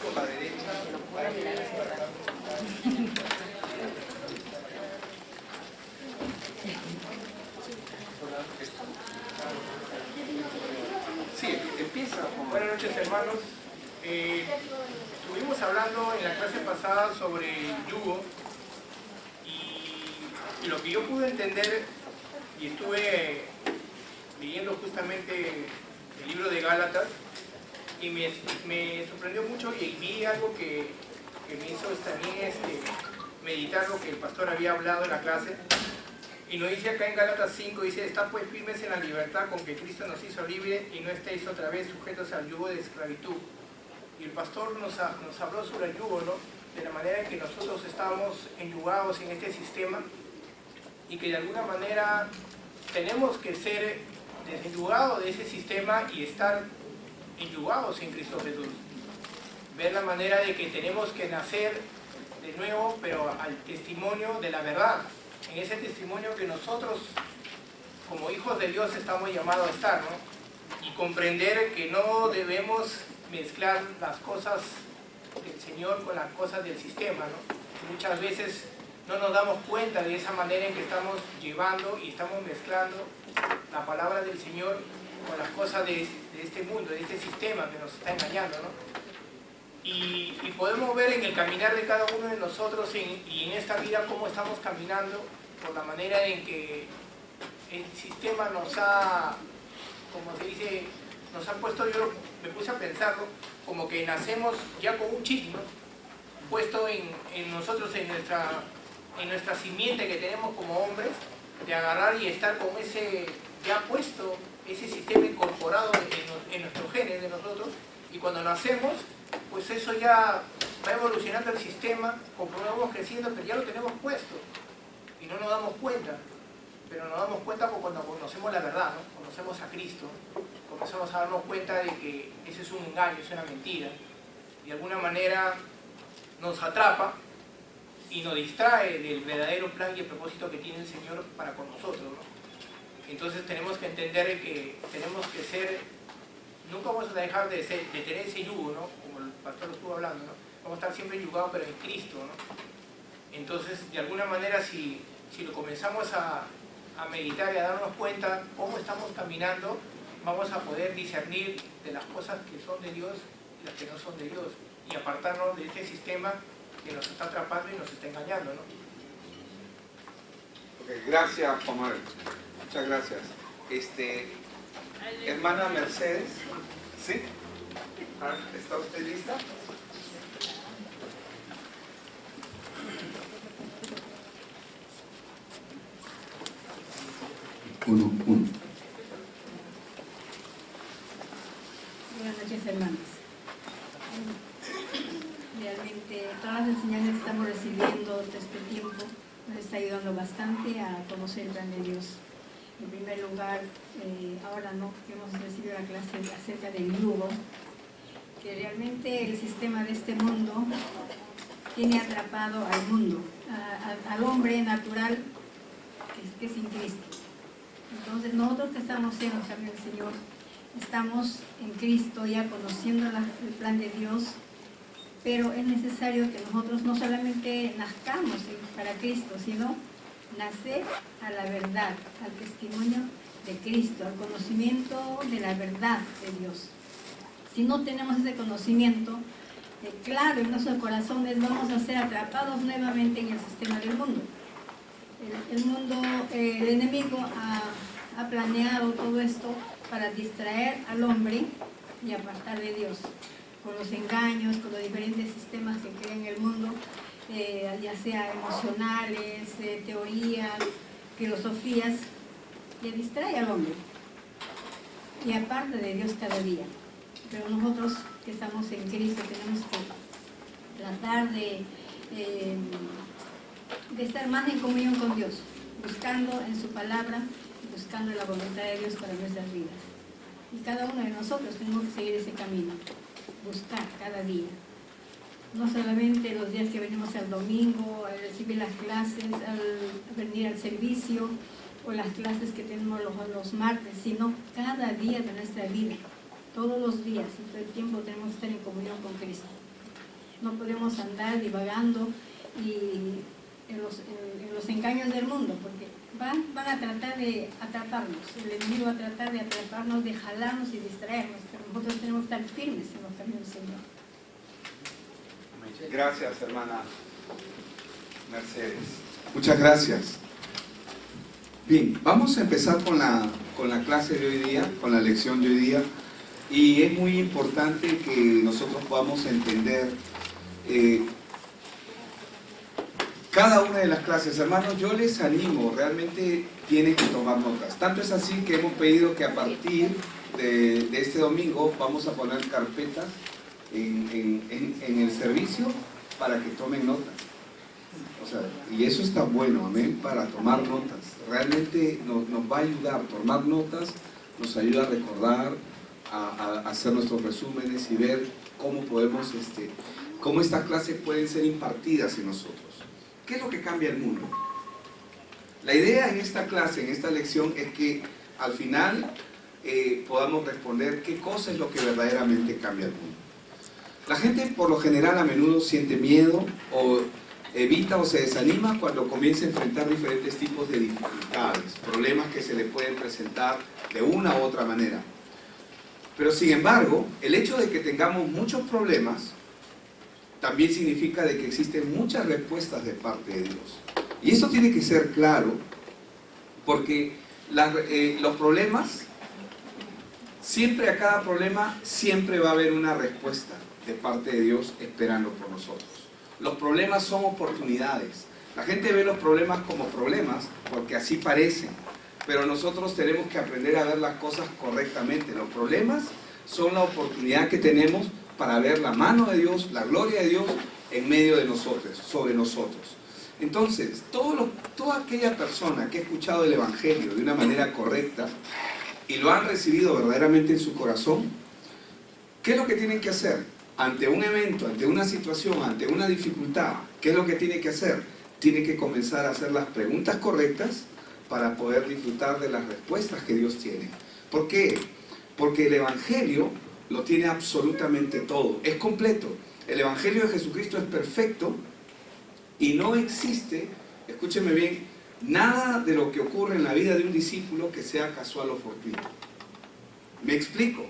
por la derecha. Sí, empieza. Buenas noches, hermanos. Estuvimos hablando en la clase pasada sobre el yugo y lo que yo pude entender, y estuve leyendo justamente el libro de Gálatas, y me sorprendió mucho y vi algo que me hizo también meditar lo que el pastor había hablado en la clase. Y nos dice acá en Gálatas 5, dice: está pues firmes en la libertad con que Cristo nos hizo libre y no estéis otra vez sujetos al yugo de esclavitud. Y el pastor nos habló sobre el yugo, ¿no? De la manera en que nosotros estamos enyugados en este sistema y que de alguna manera tenemos que ser desenyugados de ese sistema y estar enyugados en Cristo Jesús. Ver la manera de que tenemos que nacer de nuevo, pero al testimonio de la verdad. En ese testimonio que nosotros, como hijos de Dios, estamos llamados a estar, ¿no? Y comprender que no debemos mezclar las cosas del Señor con las cosas del sistema, ¿no? Muchas veces no nos damos cuenta de esa manera en que estamos llevando y estamos mezclando la palabra del Señor con las cosas de este mundo, de este sistema que nos está engañando, ¿no? Y podemos ver en el caminar de cada uno de nosotros y en esta vida cómo estamos caminando por la manera en que el sistema nos ha, como se dice, nos ha puesto, yo me puse a pensarlo, como que nacemos ya con un chip, ¿no? Puesto en nosotros, en nuestra simiente que tenemos como hombres, de agarrar y estar con ese, ya puesto, ese sistema incorporado en nuestros genes de nosotros, y cuando nacemos, pues eso ya va evolucionando el sistema, conforme vamos creciendo, pero ya lo tenemos puesto y no nos damos cuenta, pero nos damos cuenta cuando conocemos la verdad, ¿no? Conocemos a Cristo, comenzamos a darnos cuenta de que ese es un engaño, es una mentira, y de alguna manera nos atrapa y nos distrae del verdadero plan y el propósito que tiene el Señor para con nosotros, ¿no? Entonces tenemos que entender que tenemos que ser, nunca vamos a dejar de tener ese yugo, ¿no? Como el pastor lo estuvo hablando, ¿no? Vamos a estar siempre yugados, pero en Cristo, ¿no? Entonces, de alguna manera, si lo comenzamos a meditar y a darnos cuenta cómo estamos caminando, vamos a poder discernir de las cosas que son de Dios y las que no son de Dios, y apartarnos de este sistema que nos está atrapando y nos está engañando, ¿no? Okay, gracias, Juan Manuel. Muchas gracias. Hermana Mercedes, ¿sí? ¿Está usted lista? Uno. Buenas noches, hermanos. Realmente todas las enseñanzas que estamos recibiendo de este tiempo nos está ayudando bastante a conocer el plan de Dios. En primer lugar, ahora que hemos recibido la clase acerca del yugo, que realmente el sistema de este mundo tiene atrapado al mundo, al hombre natural que es sin Cristo. Entonces nosotros que estamos en los caminos del Señor, estamos en Cristo ya conociendo el plan de Dios, pero es necesario que nosotros no solamente nazcamos para Cristo, sino nacer a la verdad, al testimonio de Cristo, al conocimiento de la verdad de Dios. Si no tenemos ese conocimiento claro en nuestros corazones, vamos a ser atrapados nuevamente en el sistema del mundo. El enemigo ha planeado todo esto para distraer al hombre y apartar de Dios, con los engaños, con los diferentes sistemas que crean el mundo, ya sea emocionales, teorías, filosofías, que distrae al hombre y aparte de Dios cada día. Pero nosotros que estamos en Cristo tenemos que tratar de estar más en comunión con Dios, buscando en su palabra, buscando la voluntad de Dios para nuestras vidas. Y cada uno de nosotros tenemos que seguir ese camino, buscar cada día. No solamente los días que venimos al domingo, al recibir las clases, al venir al servicio, o las clases que tenemos los martes, sino cada día de nuestra vida. Todos los días y todo el tiempo tenemos que estar en comunión con Cristo. No podemos andar divagando y en los engaños del mundo, porque van a tratar de atraparnos. El enemigo va a tratar de atraparnos, de jalarnos y distraernos, pero nosotros tenemos que estar firmes en los caminos del Señor. Gracias, hermana Mercedes. Muchas gracias. Bien, vamos a empezar con la clase de hoy día, con la lección de hoy día. Y es muy importante que nosotros podamos entender cada una de las clases. Hermanos, yo les animo, realmente tienen que tomar notas. Tanto es así que hemos pedido que a partir de este domingo vamos a poner carpetas en el servicio para que tomen notas. O sea, y eso está bueno, amén, para tomar notas. Realmente nos va a ayudar. Tomar notas nos ayuda a recordar, a hacer nuestros resúmenes y ver cómo podemos, cómo estas clases pueden ser impartidas en nosotros. ¿Qué es lo que cambia el mundo? La idea en esta clase, en esta lección, es que al final podamos responder qué cosa es lo que verdaderamente cambia el mundo. La gente por lo general a menudo siente miedo o evita o se desanima cuando comienza a enfrentar diferentes tipos de dificultades, problemas que se le pueden presentar de una u otra manera. Pero sin embargo, el hecho de que tengamos muchos problemas también significa de que existen muchas respuestas de parte de Dios. Y eso tiene que ser claro, porque los problemas, siempre a cada problema, siempre va a haber una respuesta de parte de Dios esperando por nosotros. Los problemas son oportunidades. La gente ve los problemas como problemas porque así parecen, pero nosotros tenemos que aprender a ver las cosas correctamente. Los problemas son la oportunidad que tenemos para ver la mano de Dios, la gloria de Dios en medio de nosotros, sobre nosotros. Entonces, toda aquella persona que ha escuchado el Evangelio de una manera correcta y lo han recibido verdaderamente en su corazón, ¿qué es lo que tienen que hacer? Ante un evento, ante una situación, ante una dificultad, ¿qué es lo que tiene que hacer? Tiene que comenzar a hacer las preguntas correctas para poder disfrutar de las respuestas que Dios tiene. ¿Por qué? Porque el Evangelio lo tiene absolutamente todo, es completo. El Evangelio de Jesucristo es perfecto y no existe, escúcheme bien, nada de lo que ocurre en la vida de un discípulo que sea casual o fortuito. ¿Me explico?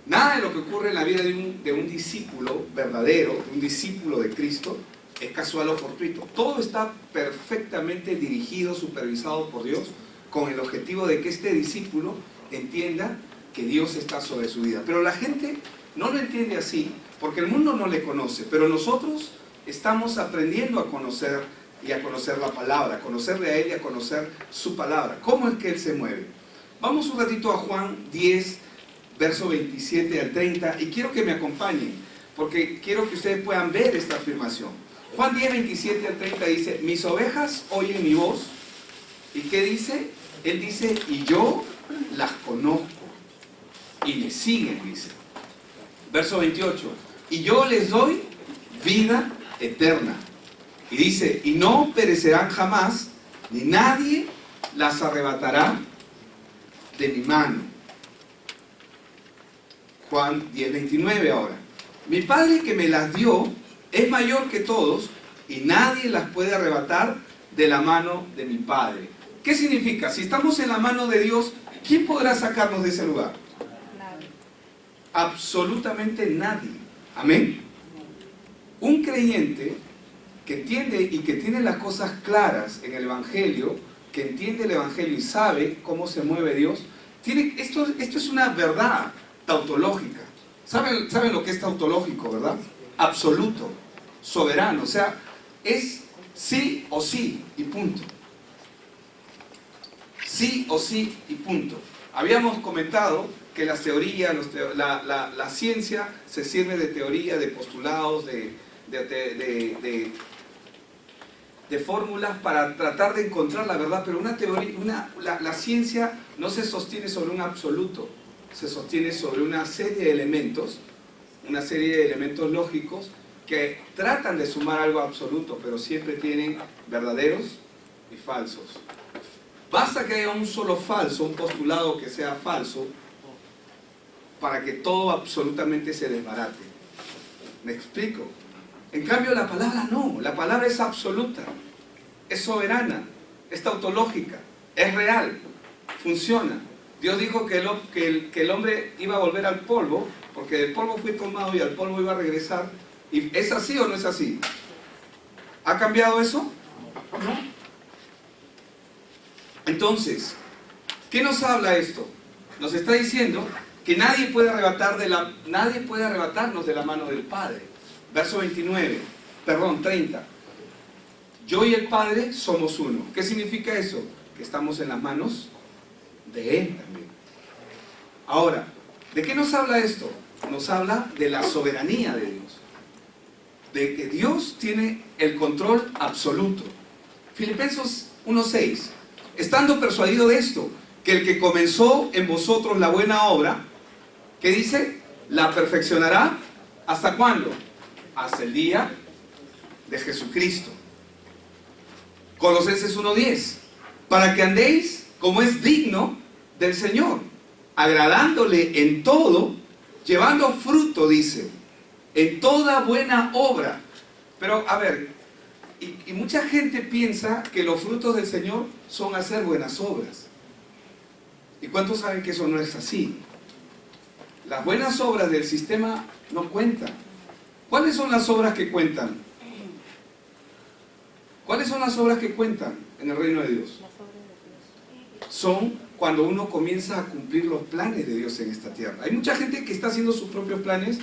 Nada de lo que ocurre en la vida de un discípulo verdadero, de un discípulo de Cristo, es casual o fortuito. Todo está perfectamente dirigido, supervisado por Dios, con el objetivo de que este discípulo entienda que Dios está sobre su vida. Pero la gente no lo entiende así, porque el mundo no le conoce, pero nosotros estamos aprendiendo a conocer y a conocer la palabra, a conocerle a Él y a conocer su palabra. ¿Cómo es que Él se mueve? Vamos un ratito a Juan 10, verso 27 al 30, y quiero que me acompañen, porque quiero que ustedes puedan ver esta afirmación. Juan 10, 27 al 30 dice: mis ovejas oyen mi voz. ¿Y qué dice? Él dice: y yo las conozco y me siguen, dice. Verso 28: y yo les doy vida eterna. Y dice: y no perecerán jamás, ni nadie las arrebatará de mi mano. Juan 10, 29 ahora: mi Padre que me las dio es mayor que todos, y nadie las puede arrebatar de la mano de mi Padre. ¿Qué significa? Si estamos en la mano de Dios, ¿quién podrá sacarnos de ese lugar? Nadie. Absolutamente nadie. Amén. Un creyente que entiende y que tiene las cosas claras en el Evangelio, que entiende el Evangelio y sabe cómo se mueve Dios, esto es una verdad tautológica. ¿Saben lo que es tautológico, verdad? Absoluto, soberano, o sea, es sí o sí y punto. Sí o sí y punto. Habíamos comentado que las teorías, la ciencia se sirve de teoría, de postulados, de fórmulas para tratar de encontrar la verdad, pero la ciencia no se sostiene sobre un absoluto, se sostiene sobre una serie de elementos lógicos que tratan de sumar algo absoluto, pero siempre tienen verdaderos y falsos. Basta que haya un solo falso, un postulado que sea falso, para que todo absolutamente se desbarate. ¿Me explico? En cambio, la palabra no. La palabra es absoluta, es soberana, es tautológica, es real, funciona. Dios dijo que el hombre iba a volver al polvo, porque del polvo fue tomado y al polvo iba a regresar. ¿Y es así o no es así? ¿Ha cambiado eso? No. Entonces, ¿qué nos habla esto? Nos está diciendo que nadie puede arrebatarnos de la mano del Padre. Verso 30. Yo y el Padre somos uno. ¿Qué significa eso? Que estamos en las manos de Él también. Ahora, ¿de qué nos habla esto? Nos habla de la soberanía de Dios. De que Dios tiene el control absoluto. Filipenses 1:6. Estando persuadido de esto, que el que comenzó en vosotros la buena obra, ¿qué dice? La perfeccionará. ¿Hasta cuándo? Hasta el día de Jesucristo. Colosenses 1:10. Para que andéis como es digno del Señor, agradándole en todo, llevando fruto, dice, en toda buena obra. Pero, a ver, y mucha gente piensa que los frutos del Señor son hacer buenas obras. ¿Y cuántos saben que eso no es así? Las buenas obras del sistema no cuentan. ¿Cuáles son las obras que cuentan? ¿Cuáles son las obras que cuentan en el reino de Dios? Son cuando uno comienza a cumplir los planes de Dios en esta tierra. Hay mucha gente que está haciendo sus propios planes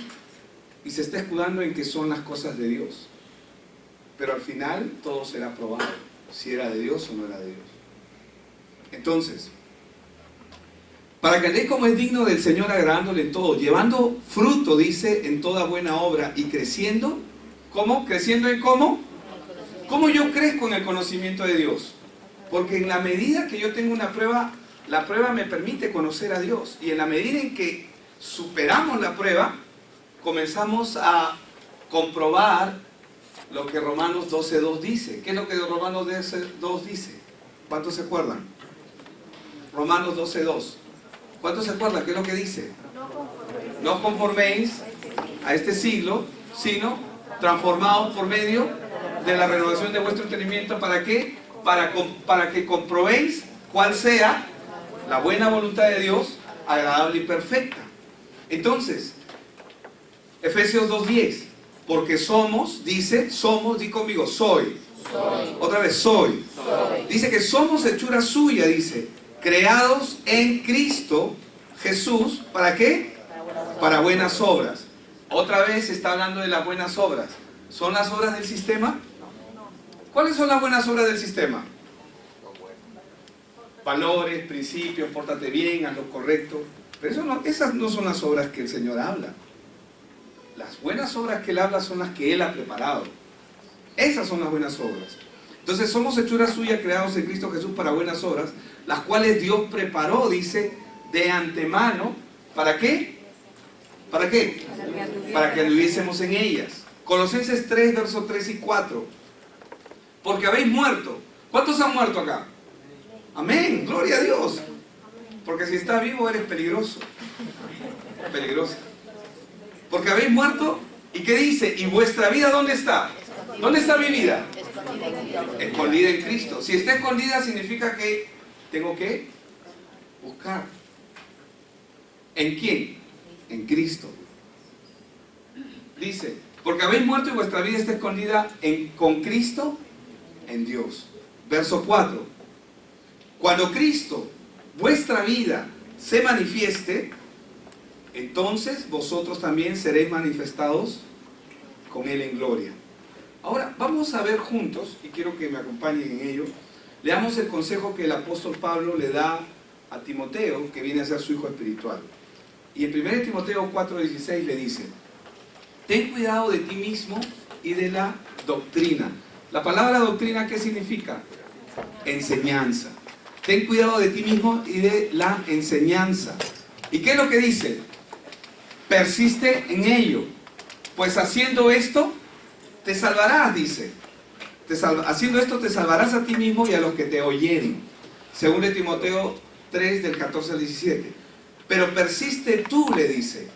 y se está escudando en que son las cosas de Dios. Pero al final todo será probado, si era de Dios o no era de Dios. Entonces, para que andéis como es digno del Señor, agradándole en todo, llevando fruto, dice, en toda buena obra y creciendo. ¿Cómo? ¿Creciendo en cómo? ¿Cómo yo crezco en el conocimiento de Dios? Porque en la medida que yo tengo una prueba, la prueba me permite conocer a Dios. Y en la medida en que superamos la prueba, comenzamos a comprobar lo que Romanos 12:2 dice. ¿Qué es lo que Romanos 12:2 dice? ¿Cuántos se acuerdan? Romanos 12:2. ¿Cuántos se acuerdan? ¿Qué es lo que dice? No os conforméis a este siglo, sino transformados por medio de la renovación de vuestro entendimiento. ¿Para qué? Para que comprobéis cuál sea la buena voluntad de Dios, agradable y perfecta. Entonces, Efesios 2:10. Porque somos, dice, somos, di conmigo, soy. Otra vez, soy. Dice que somos hechura suya, dice, creados en Cristo Jesús, ¿para qué? Para buenas obras. Otra vez está hablando de las buenas obras. ¿Son las obras del sistema? ¿Cuáles son las buenas obras del sistema? Valores, principios, pórtate bien, haz lo correcto. Pero esas no son las obras que el Señor habla. Las buenas obras que Él habla son las que Él ha preparado. Esas son las buenas obras. Entonces somos hechura suya, creados en Cristo Jesús para buenas obras, las cuales Dios preparó, dice, de antemano. ¿Para qué? ¿Para qué? Para que anduviésemos en ellas. Colosenses 3, versos 3 y 4. Porque habéis muerto. ¿Cuántos han muerto acá? Amén, gloria a Dios. Porque si estás vivo eres peligroso. Peligroso. Porque habéis muerto, ¿y qué dice? ¿Y vuestra vida dónde está? ¿Dónde está mi vida? Escondida en Cristo. Si está escondida significa que tengo que buscar. ¿En quién? En Cristo. Dice, porque habéis muerto y vuestra vida está escondida con Cristo en Dios. Verso 4. Cuando Cristo, vuestra vida, se manifieste, entonces vosotros también seréis manifestados con Él en gloria. Ahora vamos a ver juntos, y quiero que me acompañen en ello, leamos el consejo que el apóstol Pablo le da a Timoteo, que viene a ser su hijo espiritual. Y en 1 Timoteo 4:16 le dice, ten cuidado de ti mismo y de la doctrina. La palabra doctrina, ¿qué significa? Enseñanza. Ten cuidado de ti mismo y de la enseñanza. ¿Y qué es lo que dice? Persiste en ello, pues haciendo esto te salvarás, dice. Haciendo esto te salvarás a ti mismo y a los que te oyeren. Según de Timoteo 3, del 14 al 17. Pero persiste tú, le dice.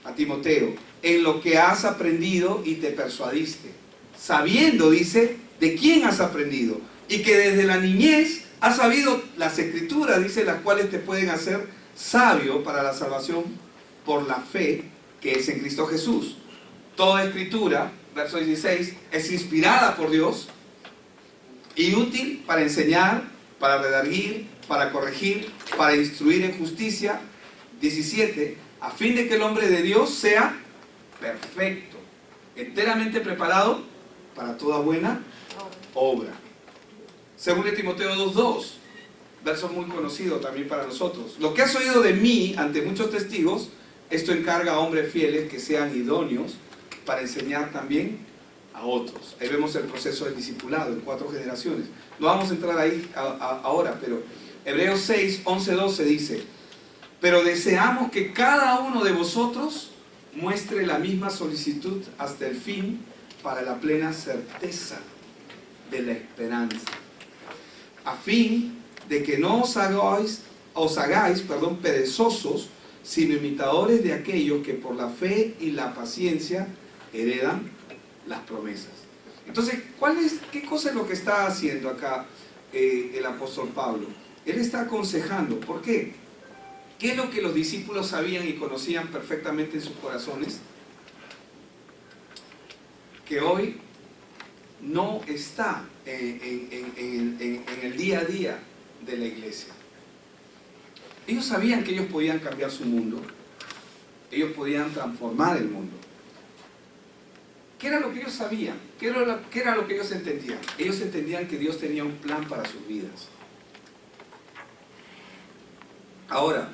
a Timoteo, en lo que has aprendido y te persuadiste, sabiendo, dice, de quién has aprendido, y que desde la niñez has sabido las escrituras, dice, las cuales te pueden hacer sabio para la salvación por la fe que es en Cristo Jesús. Toda escritura, verso 16, es inspirada por Dios y útil para enseñar, para redarguir, para corregir, para instruir en justicia. 17, a fin de que el hombre de Dios sea perfecto, enteramente preparado para toda buena obra. Según Timoteo 2:2, verso muy conocido también para nosotros. Lo que has oído de mí ante muchos testigos, esto encarga a hombres fieles que sean idóneos para enseñar también a otros. Ahí vemos el proceso del discipulado en 4 generaciones. No vamos a entrar ahí ahora, pero Hebreos 6, 11, 12 dice: pero deseamos que cada uno de vosotros muestre la misma solicitud hasta el fin, para la plena certeza de la esperanza, a fin de que no os hagáis perezosos, sino imitadores de aquellos que por la fe y la paciencia heredan las promesas. Entonces, ¿qué cosa es lo que está haciendo acá el apóstol Pablo? Él está aconsejando. ¿Por qué? ¿Qué es lo que los discípulos sabían y conocían perfectamente en sus corazones? Que hoy no está en el día a día de la iglesia. Ellos sabían que ellos podían cambiar su mundo, ellos podían transformar el mundo. ¿Qué era lo que ellos sabían? ¿Qué era lo que ellos entendían? Ellos entendían que Dios tenía un plan para sus vidas. Ahora,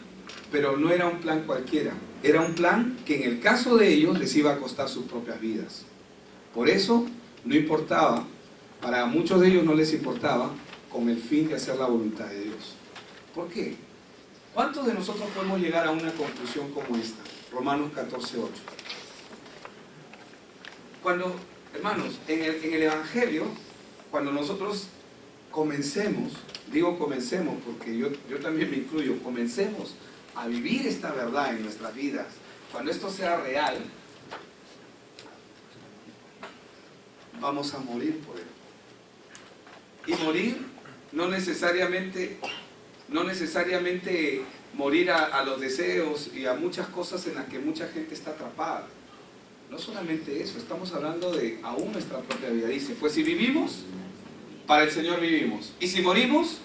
pero no era un plan cualquiera, era un plan que en el caso de ellos les iba a costar sus propias vidas. Por eso no importaba, para muchos de ellos no les importaba, con el fin de hacer la voluntad de Dios. ¿Por qué? ¿Cuántos de nosotros podemos llegar a una conclusión como esta? Romanos 14:8. Cuando, hermanos, en el Evangelio, cuando nosotros comencemos, digo comencemos porque yo también me incluyo, comencemos a vivir esta verdad en nuestras vidas, cuando esto sea real, vamos a morir por él. Y morir no necesariamente morir a los deseos y a muchas cosas en las que mucha gente está atrapada. No solamente eso, estamos hablando de aún nuestra propia vida. Dice, pues si vivimos, para el Señor vivimos. Y si morimos,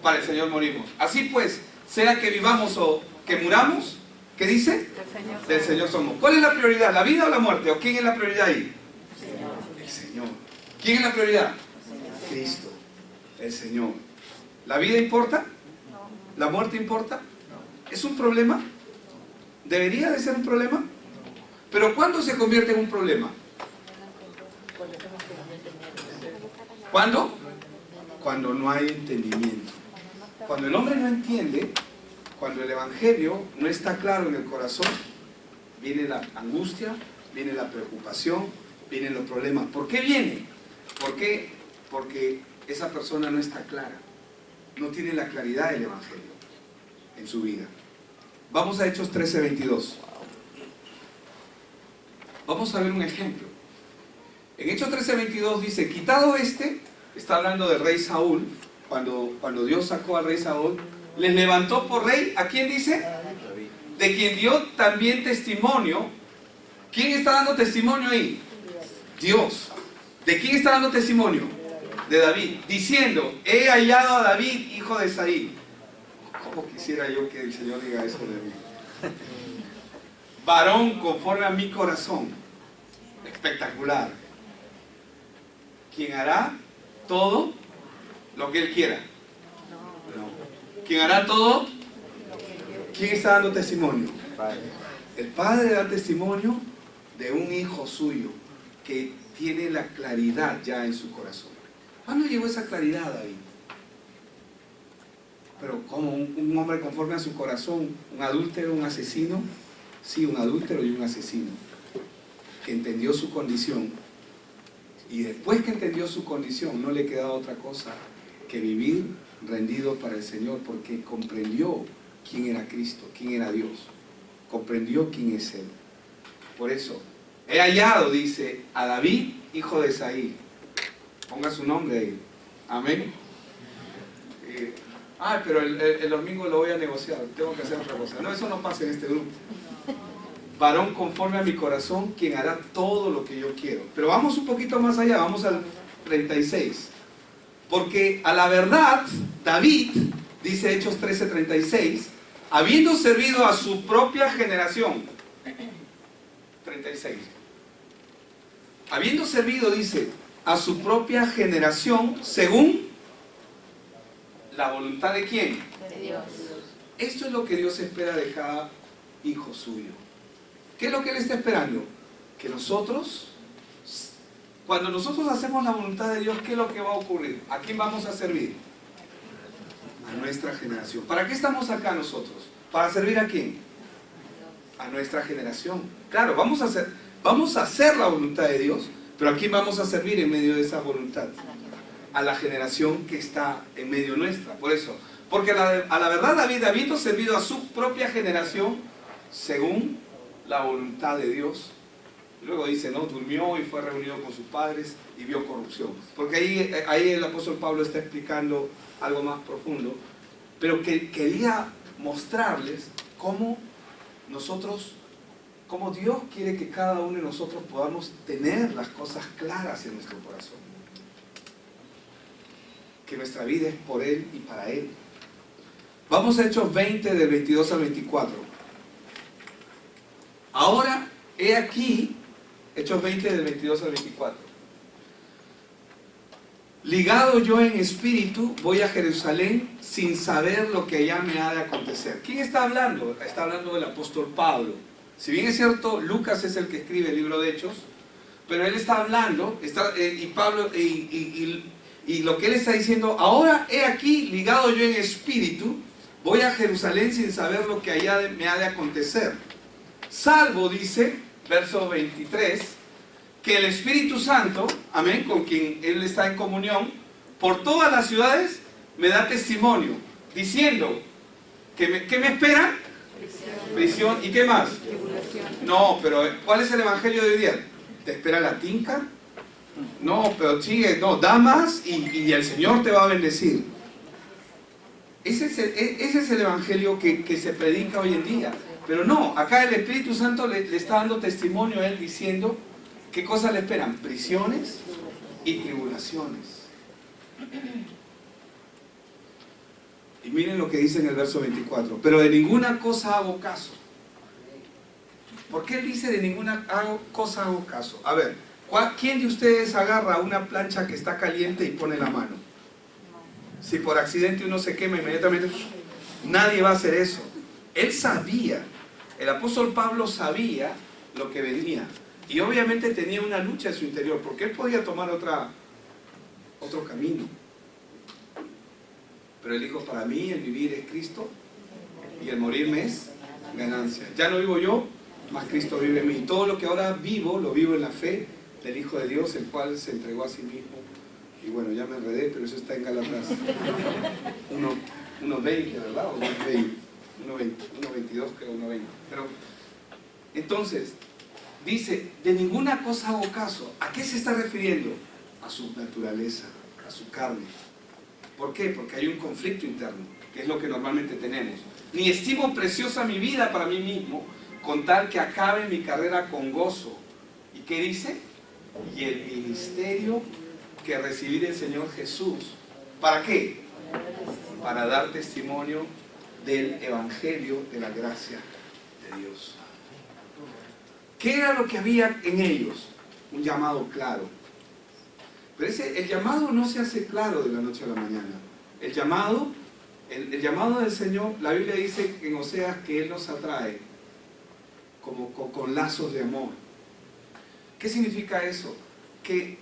para el Señor morimos. Así pues, sea que vivamos o que muramos, ¿qué dice? Del Señor somos. ¿Cuál es la prioridad? ¿La vida o la muerte? ¿O quién es la prioridad ahí? El Señor. ¿Quién es la prioridad? Cristo, el Señor. ¿La vida importa? ¿La muerte importa? ¿Es un problema? ¿Debería de ser un problema? ¿Pero cuándo se convierte en un problema? ¿Cuándo? Cuando no hay entendimiento. Cuando el hombre no entiende, cuando el Evangelio no está claro en el corazón, viene la angustia, viene la preocupación, vienen los problemas. ¿Por qué viene? ¿Por qué? Porque esa persona no está clara, no tiene la claridad del Evangelio en su vida. Vamos a Hechos 13:22. Vamos a ver un ejemplo. En Hechos 13:22 dice, quitado está hablando del rey Saúl, cuando Dios sacó al rey Saúl, les levantó por rey, ¿a quién dice? De quien dio también testimonio. ¿Quién está dando testimonio ahí? Dios. ¿De quién está dando testimonio? De David, diciendo, he hallado a David, hijo de Isaí. ¿Cómo quisiera yo que el Señor diga eso de mí? Varón conforme a mi corazón. Espectacular. Quien hará todo lo que Él quiera. No. Quien hará todo. ¿Quién está dando testimonio? El Padre da testimonio de un hijo suyo que tiene la claridad ya en su corazón. ¿Cuándo llegó esa claridad, David? Pero como un hombre conforme a su corazón, un adúltero, un asesino. Sí, un adúltero y un asesino que entendió su condición, y después que entendió su condición no le quedaba otra cosa que vivir rendido para el Señor, porque comprendió quién era Cristo, quién era Dios, comprendió quién es Él. Por eso, he hallado, dice, a David, hijo de Isaí. Ponga su nombre ahí. Amén. Pero el domingo lo voy a negociar, tengo que hacer otra cosa. No, eso no pasa en este grupo. Varón conforme a mi corazón, quien hará todo lo que yo quiero. Pero vamos un poquito más allá, vamos al 36. Porque a la verdad, David, dice Hechos 13:36, habiendo servido a su propia generación, 36, habiendo servido, dice, a su propia generación, según la voluntad de ¿quién? De Dios. Esto es lo que Dios espera de cada hijo suyo. ¿Qué es lo que Él está esperando? Que nosotros, cuando nosotros hacemos la voluntad de Dios, ¿qué es lo que va a ocurrir? ¿A quién vamos a servir? A nuestra generación. ¿Para qué estamos acá nosotros? ¿Para servir a quién? A nuestra generación. Claro, vamos a hacer la voluntad de Dios, pero ¿a quién vamos a servir en medio de esa voluntad? A la generación que está en medio nuestra. Por eso, porque a la verdad David, habiendo servido a su propia generación, según la voluntad de Dios, luego dice, ¿no? Durmió y fue reunido con sus padres y vio corrupción. Porque ahí el apóstol Pablo está explicando algo más profundo, pero que quería mostrarles cómo Dios quiere que cada uno de nosotros podamos tener las cosas claras en nuestro corazón. Que nuestra vida es por Él y para Él. Vamos a Hechos 20, del 22 al 24. Ahora, he aquí, Hechos 20, del 22 al 24. Ligado yo en espíritu, voy a Jerusalén sin saber lo que allá me ha de acontecer. ¿Quién está hablando? Está hablando del apóstol Pablo. Si bien es cierto, Lucas es el que escribe el libro de Hechos, pero él está hablando, y lo que él está diciendo, ahora he aquí, ligado yo en espíritu, voy a Jerusalén sin saber lo que allá me ha de acontecer. Salvo, dice, verso 23, que el Espíritu Santo, amén, con quien él está en comunión, por todas las ciudades me da testimonio, diciendo, ¿qué me espera? Prisión. ¿Y qué más? No, pero ¿cuál es el evangelio de hoy día? ¿Te espera la tinca? No, pero sigue, no, da más y el Señor te va a bendecir. Ese es el evangelio que se predica hoy en día. Pero no, acá el Espíritu Santo le está dando testimonio a él diciendo qué cosas le esperan, prisiones y tribulaciones. Y miren lo que dice en el verso 24, pero de ninguna cosa hago caso. ¿Por qué él dice de ninguna cosa hago caso? A ver, ¿quién de ustedes agarra una plancha que está caliente y pone la mano? Si por accidente uno se quema inmediatamente, nadie va a hacer eso. Él sabía, el apóstol Pablo sabía lo que venía. Y obviamente tenía una lucha en su interior, porque él podía tomar otro camino. Pero él dijo, para mí el vivir es Cristo y el morirme es ganancia. Ya no vivo yo, mas Cristo vive en mí. Y todo lo que ahora vivo, lo vivo en la fe del Hijo de Dios, el cual se entregó a sí mismo. Y bueno, ya me enredé, pero eso está en Gálatas 1:20, ¿verdad? O 1:22, creo, 1:20. Pero, entonces, dice, de ninguna cosa hago caso. ¿A qué se está refiriendo? A su naturaleza, a su carne. ¿Por qué? Porque hay un conflicto interno, que es lo que normalmente tenemos. Ni estimo preciosa mi vida para mí mismo, con tal que acabe mi carrera con gozo. ¿Y qué dice? Y el ministerio que recibí del Señor Jesús. ¿Para qué? Para dar testimonio del Evangelio de la gracia de Dios. ¿Qué era lo que había en ellos? Un llamado claro. Pero el llamado no se hace claro de la noche a la mañana. El llamado del Señor, la Biblia dice en Oseas que Él nos atrae como con lazos de amor. ¿Qué significa eso? Que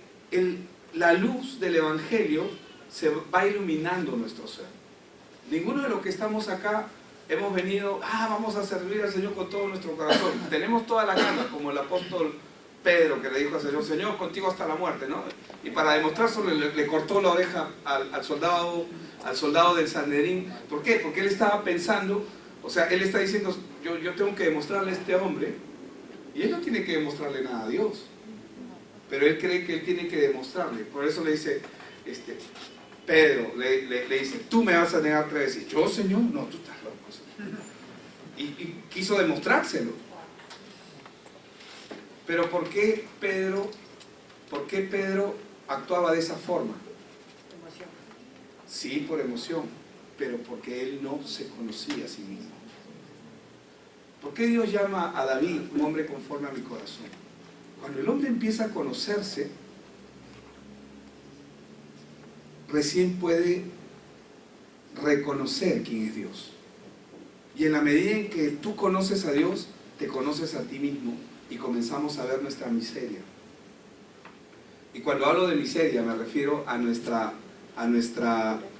la luz del Evangelio se va iluminando nuestro ser. Ninguno de los que estamos acá hemos venido, vamos a servir al Señor con todo nuestro corazón. Tenemos toda la gana, como el apóstol Pedro que le dijo al Señor, Señor, contigo hasta la muerte, ¿no? Y para demostrárselo le cortó la oreja al soldado del Sanedrín. ¿Por qué? Porque él estaba pensando, o sea, él está diciendo, yo tengo que demostrarle a este hombre Y él no tiene que demostrarle nada a Dios. Pero él cree que él tiene que demostrarle. Por eso le dice, Pedro, le dice, tú me vas a negar 3 veces. ¿Yo, Señor? No, tú estás loco. Y quiso demostrárselo. Pero ¿por qué Pedro actuaba de esa forma? Emoción. Sí, por emoción, pero porque él no se conocía a sí mismo. ¿Por qué Dios llama a David un hombre conforme a mi corazón? Cuando el hombre empieza a conocerse, recién puede reconocer quién es Dios. Y en la medida en que tú conoces a Dios, te conoces a ti mismo y comenzamos a ver nuestra miseria. Y cuando hablo de miseria me refiero a nuestra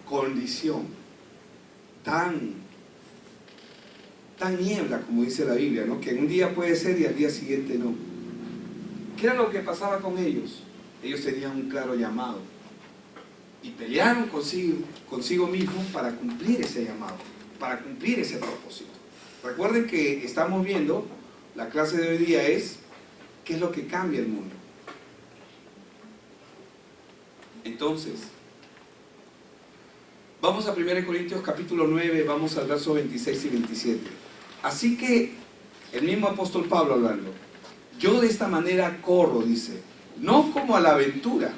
condición tan niebla, como dice la Biblia, ¿no? Que en un día puede ser y al día siguiente no. ¿Qué era lo que pasaba con ellos? Ellos tenían un claro llamado y pelearon consigo mismos para cumplir ese llamado, para cumplir ese propósito. Recuerden que estamos viendo, la clase de hoy día es ¿qué es lo que cambia el mundo? Entonces, vamos a 1 Corintios capítulo 9, vamos al verso 26 y 27. Así que, el mismo apóstol Pablo hablando, yo de esta manera corro, dice, no como a la aventura,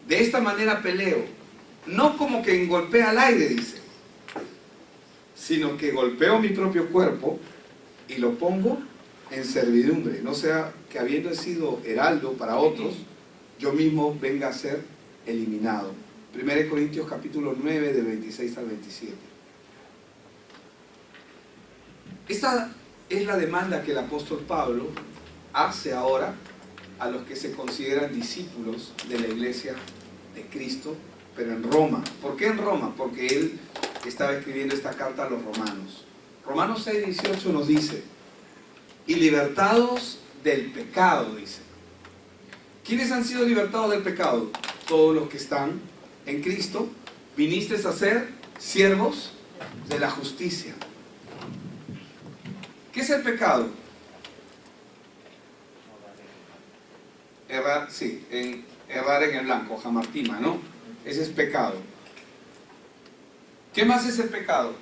de esta manera peleo, no como que golpea al aire, dice, sino que golpeo mi propio cuerpo y lo pongo en servidumbre, no sea que habiendo sido heraldo para otros, yo mismo venga a ser eliminado. 1 Corintios capítulo 9, del 26 al 27. Esta es la demanda que el apóstol Pablo hace ahora a los que se consideran discípulos de la iglesia de Cristo, pero en Roma. ¿Por qué en Roma? Porque él estaba escribiendo esta carta a los romanos. Romanos 6, 18 nos dice, y libertados del pecado, dice. ¿Quiénes han sido libertados del pecado? Todos los que están en Cristo. Viniste a ser siervos de la justicia. ¿Qué es el pecado? Errar, sí, errar en el blanco, jamartima, ¿no? Ese es pecado. ¿Qué más es el pecado?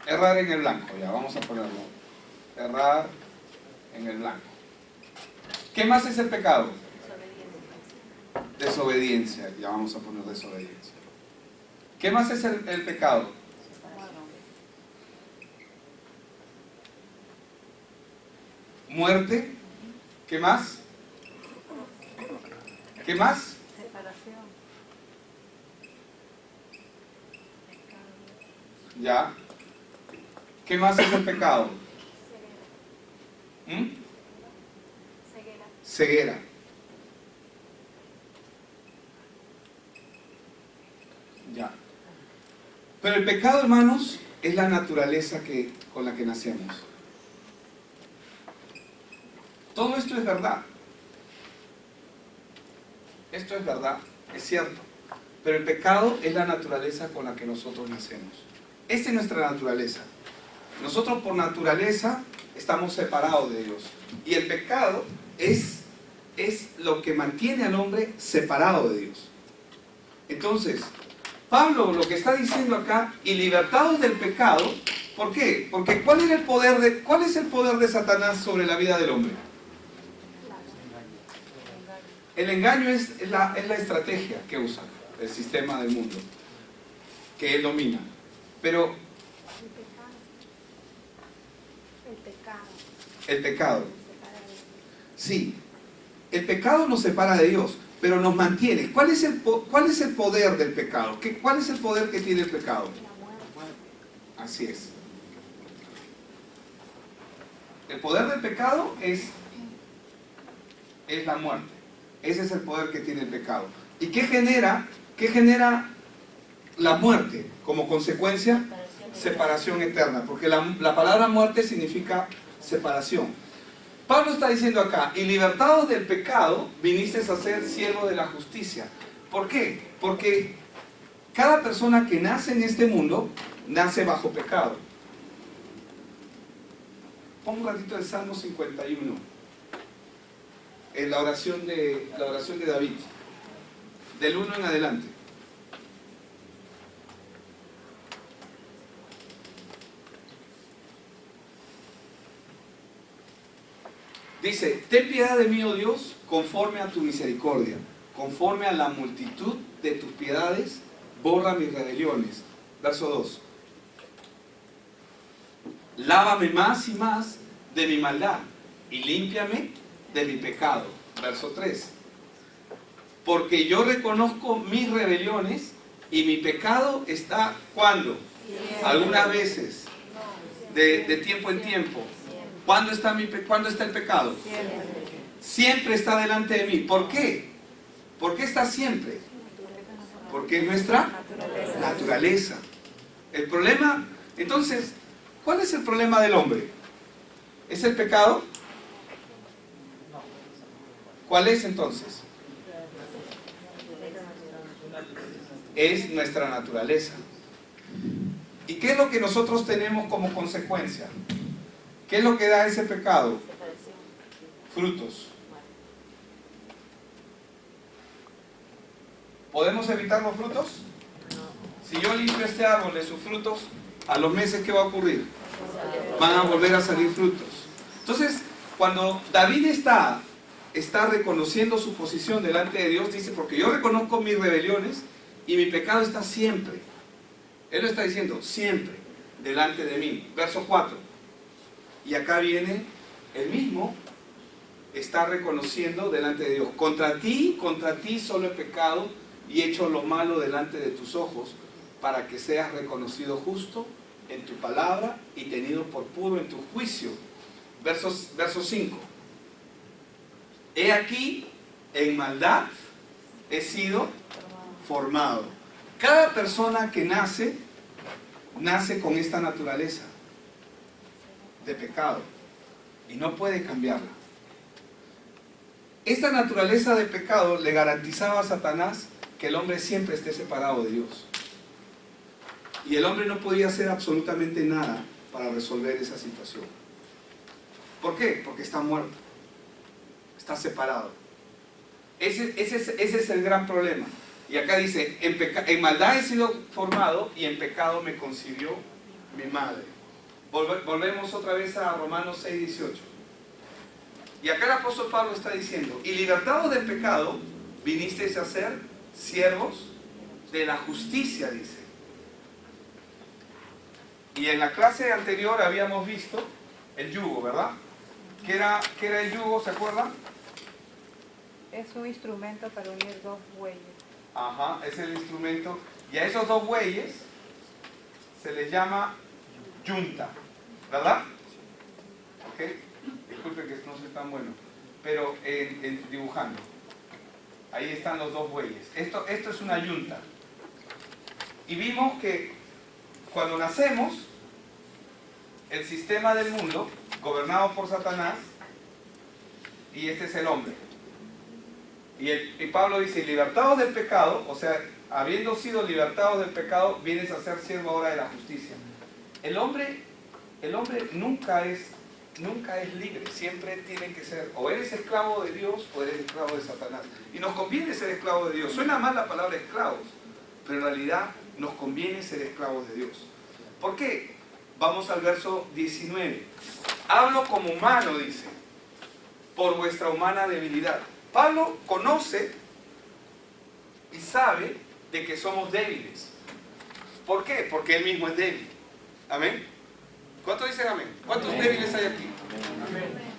Errar en el blanco, ya vamos a ponerlo. Errar en el blanco. ¿Qué más es el pecado? Desobediencia, ya vamos a poner desobediencia. ¿Qué más es el pecado? Muerte. ¿Qué más? ¿Qué más? Separación. Ya. ¿Qué más es el pecado? Ceguera. Ceguera. Ya. Pero el pecado, hermanos, es la naturaleza con la que nacemos. Todo esto es verdad. Esto es verdad, es cierto. Pero el pecado es la naturaleza con la que nosotros nacemos. Esta es nuestra naturaleza. Nosotros por naturaleza estamos separados de Dios. Y el pecado es lo que mantiene al hombre separado de Dios. Entonces, Pablo lo que está diciendo acá, y libertados del pecado, ¿por qué? Porque ¿cuál es el poder de Satanás sobre la vida del hombre? El engaño es la estrategia que usa el sistema del mundo, que él domina. Pero el pecado, sí, el pecado nos separa de Dios, pero nos mantiene. ¿Cuál es el poder del pecado? ¿Cuál es el poder que tiene el pecado? Así es. El poder del pecado es la muerte. Ese es el poder que tiene el pecado. ¿Y qué genera la muerte? Como consecuencia, separación eterna. Porque la palabra muerte significa separación. Pablo está diciendo acá, y libertados del pecado, viniste a ser siervo de la justicia. ¿Por qué? Porque cada persona que nace en este mundo, nace bajo pecado. Pon un ratito el Salmo 51. En la oración de David. Del 1 en adelante. Dice, ten piedad de mí, oh Dios, conforme a tu misericordia, conforme a la multitud de tus piedades, borra mis rebeliones. Verso 2. Lávame más y más de mi maldad y límpiame de mi pecado. Verso 3. Porque yo reconozco mis rebeliones y mi pecado está, ¿cuándo? Algunas veces, de tiempo en tiempo. ¿Cuándo está el pecado? Siempre está delante de mí. ¿Por qué? ¿Por qué está siempre? Porque es nuestra naturaleza. El problema, entonces, ¿cuál es el problema del hombre? ¿Es el pecado? ¿Cuál es entonces? Es nuestra naturaleza. ¿Y qué es lo que nosotros tenemos como consecuencia? ¿Qué es lo que da ese pecado? Frutos. ¿Podemos evitar los frutos? Si yo limpio este árbol de sus frutos, a los meses, ¿qué va a ocurrir? Van a volver a salir frutos. Entonces, cuando David está reconociendo su posición delante de Dios, dice, porque yo reconozco mis rebeliones y mi pecado está siempre. Él lo está diciendo, siempre, delante de mí. Verso 4. Y acá viene el mismo, está reconociendo delante de Dios. Contra ti solo he pecado y he hecho lo malo delante de tus ojos, para que seas reconocido justo en tu palabra y tenido por puro en tu juicio. Verso 5. He aquí, en maldad he sido formado. Cada persona que nace con esta naturaleza de pecado y no puede cambiarla. Esta naturaleza de pecado le garantizaba a Satanás que el hombre siempre esté separado de Dios. Y el hombre no podía hacer absolutamente nada para resolver esa situación. ¿Por qué? Porque está muerto. Está separado. Ese es el gran problema. Y acá dice, en maldad he sido formado y en pecado me concibió mi madre. Volvemos otra vez a Romanos 6:18. Y acá el apóstol Pablo está diciendo, y libertados del pecado, vinisteis a ser siervos de la justicia, dice. Y en la clase anterior habíamos visto el yugo, ¿verdad? ¿Qué era el yugo? ¿Se acuerdan? Es un instrumento para unir dos bueyes. Ajá, es el instrumento. Y a esos dos bueyes se les llama yunta, ¿verdad? ¿Ok? Disculpe que no soy tan bueno. Pero dibujando. Ahí están los dos bueyes. Esto es una yunta. Y vimos que cuando nacemos, el sistema del mundo, gobernado por Satanás, y este es el hombre. Y Pablo dice, libertados del pecado, o sea, habiendo sido libertados del pecado, vienes a ser siervo ahora de la justicia. El hombre nunca es libre, siempre tiene que ser, o eres esclavo de Dios o eres esclavo de Satanás. Y nos conviene ser esclavos de Dios. Suena mal la palabra esclavos, pero en realidad nos conviene ser esclavos de Dios. ¿Por qué? Vamos al verso 19. Hablo como humano, dice, por vuestra humana debilidad. Pablo conoce y sabe de que somos débiles. ¿Por qué? Porque él mismo es débil. ¿Amén? ¿Cuántos dicen amén? ¿Cuántos débiles hay aquí?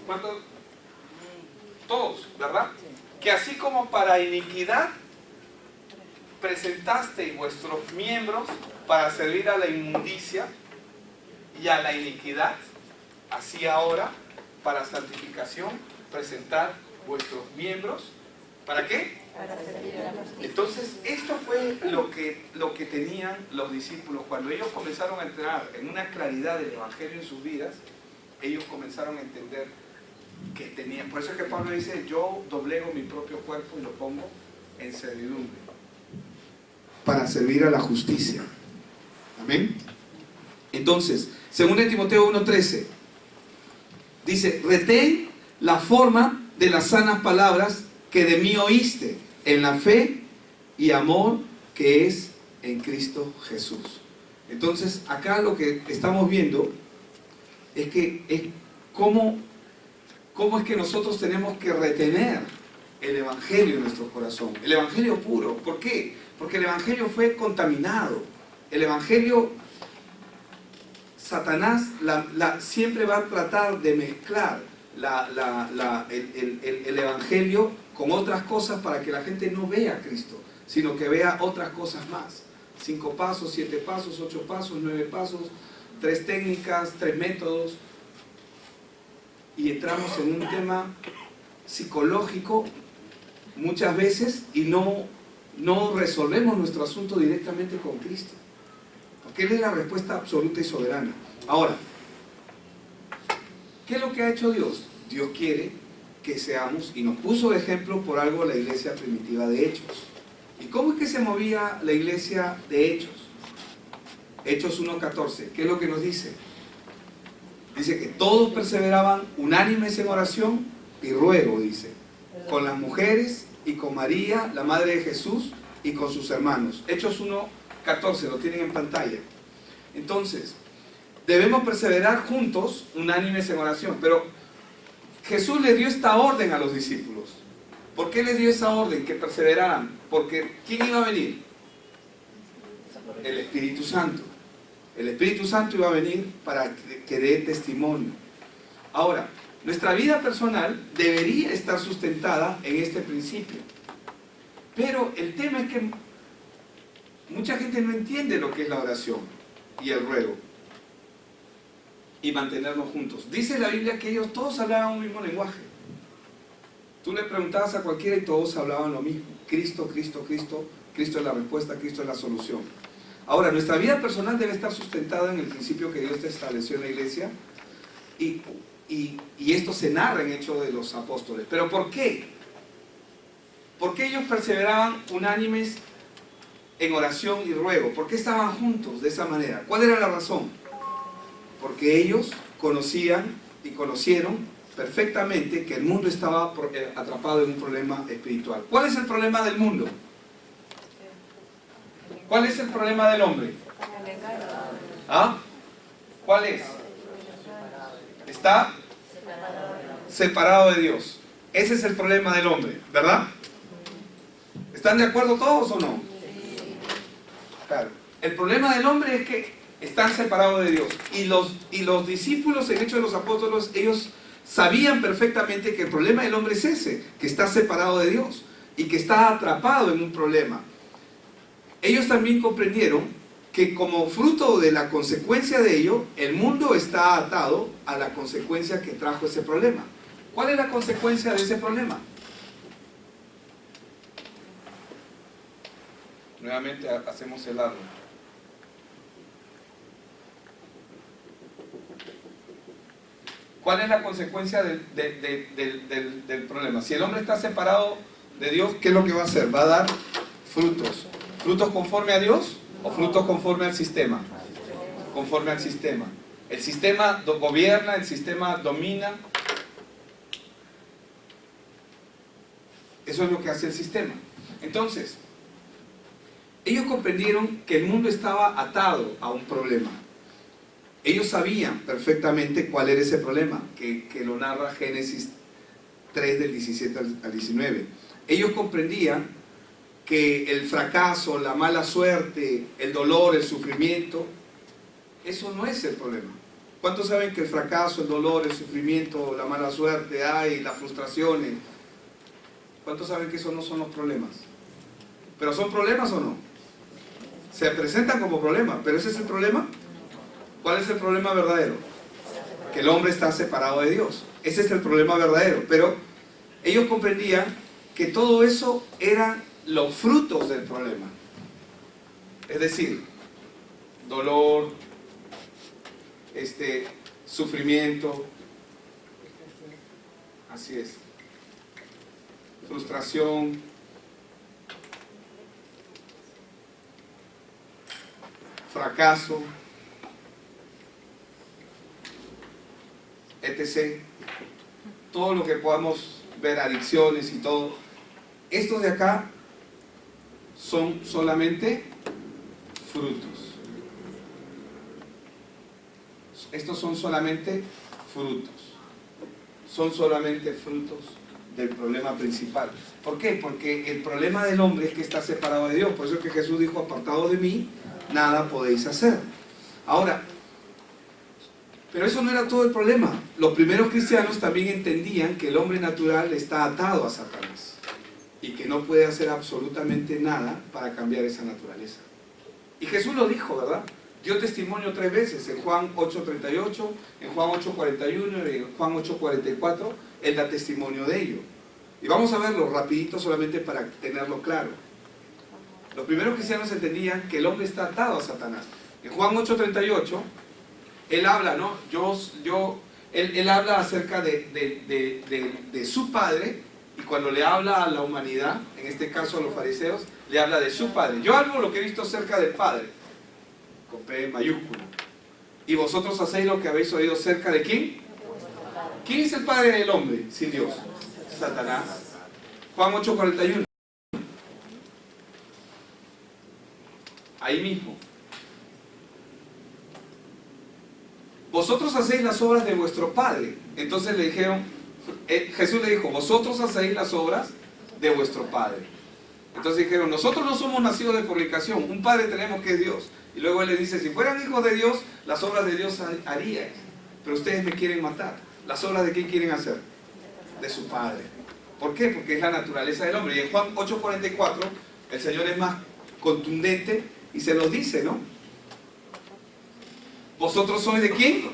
¿Cuántos? Todos, ¿verdad? Que así como para iniquidad presentasteis vuestros miembros para servir a la inmundicia y a la iniquidad, así ahora para santificación presentad vuestros miembros. ¿Para qué? Para servir a la justicia. Entonces, esto fue lo que tenían los discípulos. Cuando ellos comenzaron a entrar en una claridad del Evangelio en sus vidas, ellos comenzaron a entender que tenían. Por eso es que Pablo dice, yo doblego mi propio cuerpo y lo pongo en servidumbre. Para servir a la justicia. Amén. Entonces, según Timoteo 1:13, Dice, retén la forma de las sanas palabras que de mí oíste, en la fe y amor que es en Cristo Jesús. Entonces, acá lo que estamos viendo es que es cómo es que nosotros tenemos que retener el Evangelio en nuestro corazón, el Evangelio puro. ¿Por qué? Porque el Evangelio fue contaminado. El Evangelio, Satanás siempre va a tratar de mezclar el Evangelio con otras cosas para que la gente no vea a Cristo, sino que vea otras cosas más. 5 pasos, 7 pasos, 8 pasos, 9 pasos, 3 técnicas, 3 métodos. Y entramos en un tema psicológico muchas veces y no resolvemos nuestro asunto directamente con Cristo. Porque Él es la respuesta absoluta y soberana. Ahora, ¿qué es lo que ha hecho Dios? Dios quiere que seamos, y nos puso de ejemplo por algo la iglesia primitiva de Hechos. ¿Y cómo es que se movía la iglesia de Hechos? Hechos 1:14, ¿qué es lo que nos dice? Dice que todos perseveraban unánimes en oración y ruego, dice, con las mujeres y con María, la madre de Jesús, y con sus hermanos. Hechos 1:14, lo tienen en pantalla. Entonces, debemos perseverar juntos, unánimes en oración. Pero Jesús le dio esta orden a los discípulos. ¿Por qué les dio esa orden? Que perseveraran. Porque ¿quién iba a venir? El Espíritu Santo. El Espíritu Santo iba a venir para que dé testimonio. Ahora, nuestra vida personal debería estar sustentada en este principio. Pero el tema es que mucha gente no entiende lo que es la oración y el ruego. Y mantenernos juntos. Dice la Biblia que ellos todos hablaban un mismo lenguaje. Tú le preguntabas a cualquiera y todos hablaban lo mismo. Cristo, Cristo, Cristo. Cristo es la respuesta, Cristo es la solución. Ahora, nuestra vida personal debe estar sustentada en el principio que Dios te estableció en la iglesia. Y esto se narra en Hechos de los Apóstoles. ¿Pero por qué? ¿Por qué ellos perseveraban unánimes en oración y ruego? ¿Por qué estaban juntos de esa manera? ¿Cuál era la razón? Porque ellos conocían y conocieron perfectamente que el mundo estaba atrapado en un problema espiritual. ¿Cuál es el problema del mundo? ¿Cuál es el problema del hombre? ¿Ah? ¿Cuál es? Está separado de Dios. Ese es el problema del hombre, ¿verdad? ¿Están de acuerdo todos o no? Claro. El problema del hombre es que están separados de Dios. Y los discípulos en Hechos de los Apóstoles, ellos sabían perfectamente que el problema del hombre es ese, que está separado de Dios y que está atrapado en un problema. Ellos también comprendieron que como fruto de la consecuencia de ello, el mundo está atado a la consecuencia que trajo ese problema. ¿Cuál es la consecuencia de ese problema? Nuevamente hacemos el árbol. ¿Cuál es la consecuencia del problema? Si el hombre está separado de Dios, ¿qué es lo que va a hacer? Va a dar frutos. ¿Frutos conforme a Dios o frutos conforme al sistema? Conforme al sistema. El sistema gobierna, el sistema domina. Eso es lo que hace el sistema. Entonces, ellos comprendieron que el mundo estaba atado a un problema. Ellos sabían perfectamente cuál era ese problema, que lo narra Génesis 3 del 17 al 19. Ellos comprendían que el fracaso, la mala suerte, el dolor, el sufrimiento, eso no es el problema. ¿Cuántos saben que el fracaso, el dolor, el sufrimiento, la mala suerte, las frustraciones? ¿Cuántos saben que esos no son los problemas? ¿Pero son problemas o no? Se presentan como problemas, ¿pero ese es el problema? ¿Cuál es el problema verdadero? Que el hombre está separado de Dios. Ese es el problema verdadero. Pero ellos comprendían que todo eso eran los frutos del problema. Es decir, dolor, sufrimiento, así es, frustración, fracaso. etc. Todo lo que podamos ver, adicciones y todo. Estos de acá son solamente frutos. Estos son solamente frutos. Son solamente frutos del problema principal. ¿Por qué? Porque el problema del hombre es que está separado de Dios. Por eso es que Jesús dijo, apartado de mí, nada podéis hacer. Ahora, pero eso no era todo el problema. Los primeros cristianos también entendían que el hombre natural está atado a Satanás y que no puede hacer absolutamente nada para cambiar esa naturaleza. Y Jesús lo dijo, ¿verdad? Dio testimonio 3 veces, en Juan 8:38, en Juan 8:41 y en Juan 8:44, Él da testimonio de ello. Y vamos a verlo rapidito solamente para tenerlo claro. Los primeros cristianos entendían que el hombre está atado a Satanás. En Juan 8:38, Él habla, ¿no? Él habla acerca de su Padre, y cuando le habla a la humanidad, en este caso a los fariseos, le habla de su Padre. Yo hablo lo que he visto cerca del Padre, con P mayúscula. Y vosotros hacéis lo que habéis oído cerca de ¿quién? ¿Quién es el padre del hombre sin Dios? Satanás. Juan 8:41. Ahí mismo. Vosotros hacéis las obras de vuestro padre. Entonces le dijeron, Jesús le dijo, vosotros hacéis las obras de vuestro padre. Entonces dijeron, nosotros no somos nacidos de fornicación, un padre tenemos que es Dios. Y luego Él le dice, si fueran hijos de Dios, las obras de Dios haríais. Pero ustedes me quieren matar. ¿Las obras de quién quieren hacer? De su Padre. ¿Por qué? Porque es la naturaleza del hombre. Y en Juan 8:44, el Señor es más contundente y se los dice, ¿no? ¿Vosotros sois de quién?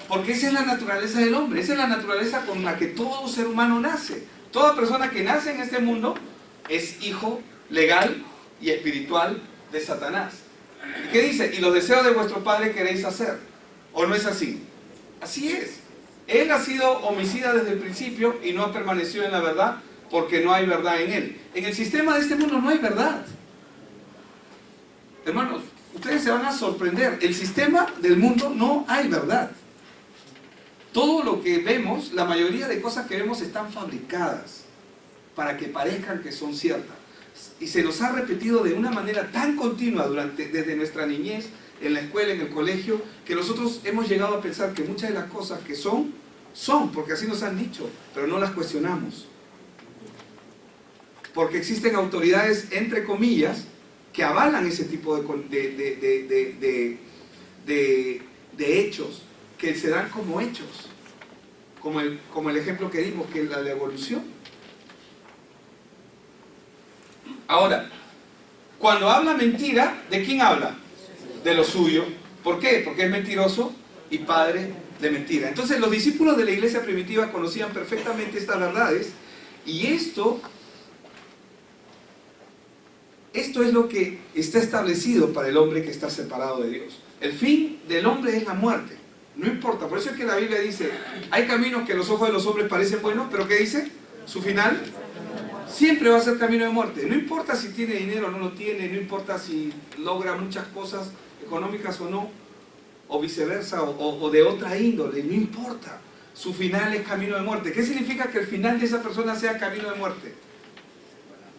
Porque esa es la naturaleza del hombre. Esa es la naturaleza con la que todo ser humano nace. Toda persona que nace en este mundo es hijo legal y espiritual de Satanás. ¿Y qué dice? Y los deseos de vuestro padre queréis hacer. ¿O no es así? Así es. Él ha sido homicida desde el principio y no ha permanecido en la verdad porque no hay verdad en él. En el sistema de este mundo no hay verdad. Hermanos, ustedes se van a sorprender. El sistema del mundo no hay verdad. Todo lo que vemos, la mayoría de cosas que vemos están fabricadas para que parezcan que son ciertas. Y se nos ha repetido de una manera tan continua desde nuestra niñez, en la escuela, en el colegio, que nosotros hemos llegado a pensar que muchas de las cosas que son, porque así nos han dicho, pero no las cuestionamos. Porque existen autoridades, entre comillas, que avalan ese tipo de hechos, que se dan como hechos, como el ejemplo que dimos, que es la evolución. Ahora, cuando habla mentira, ¿de quién habla? De lo suyo. ¿Por qué? Porque es mentiroso y padre de mentira. Entonces los discípulos de la iglesia primitiva conocían perfectamente estas verdades, y esto es lo que está establecido para el hombre que está separado de Dios. El fin del hombre es la muerte. No importa, por eso es que la Biblia dice, hay caminos que a los ojos de los hombres parecen buenos, pero ¿qué dice? Su final siempre va a ser camino de muerte. No importa si tiene dinero o no lo tiene, no importa si logra muchas cosas económicas o no, o viceversa, o de otra índole, no importa. Su final es camino de muerte. ¿Qué significa que el final de esa persona sea camino de muerte?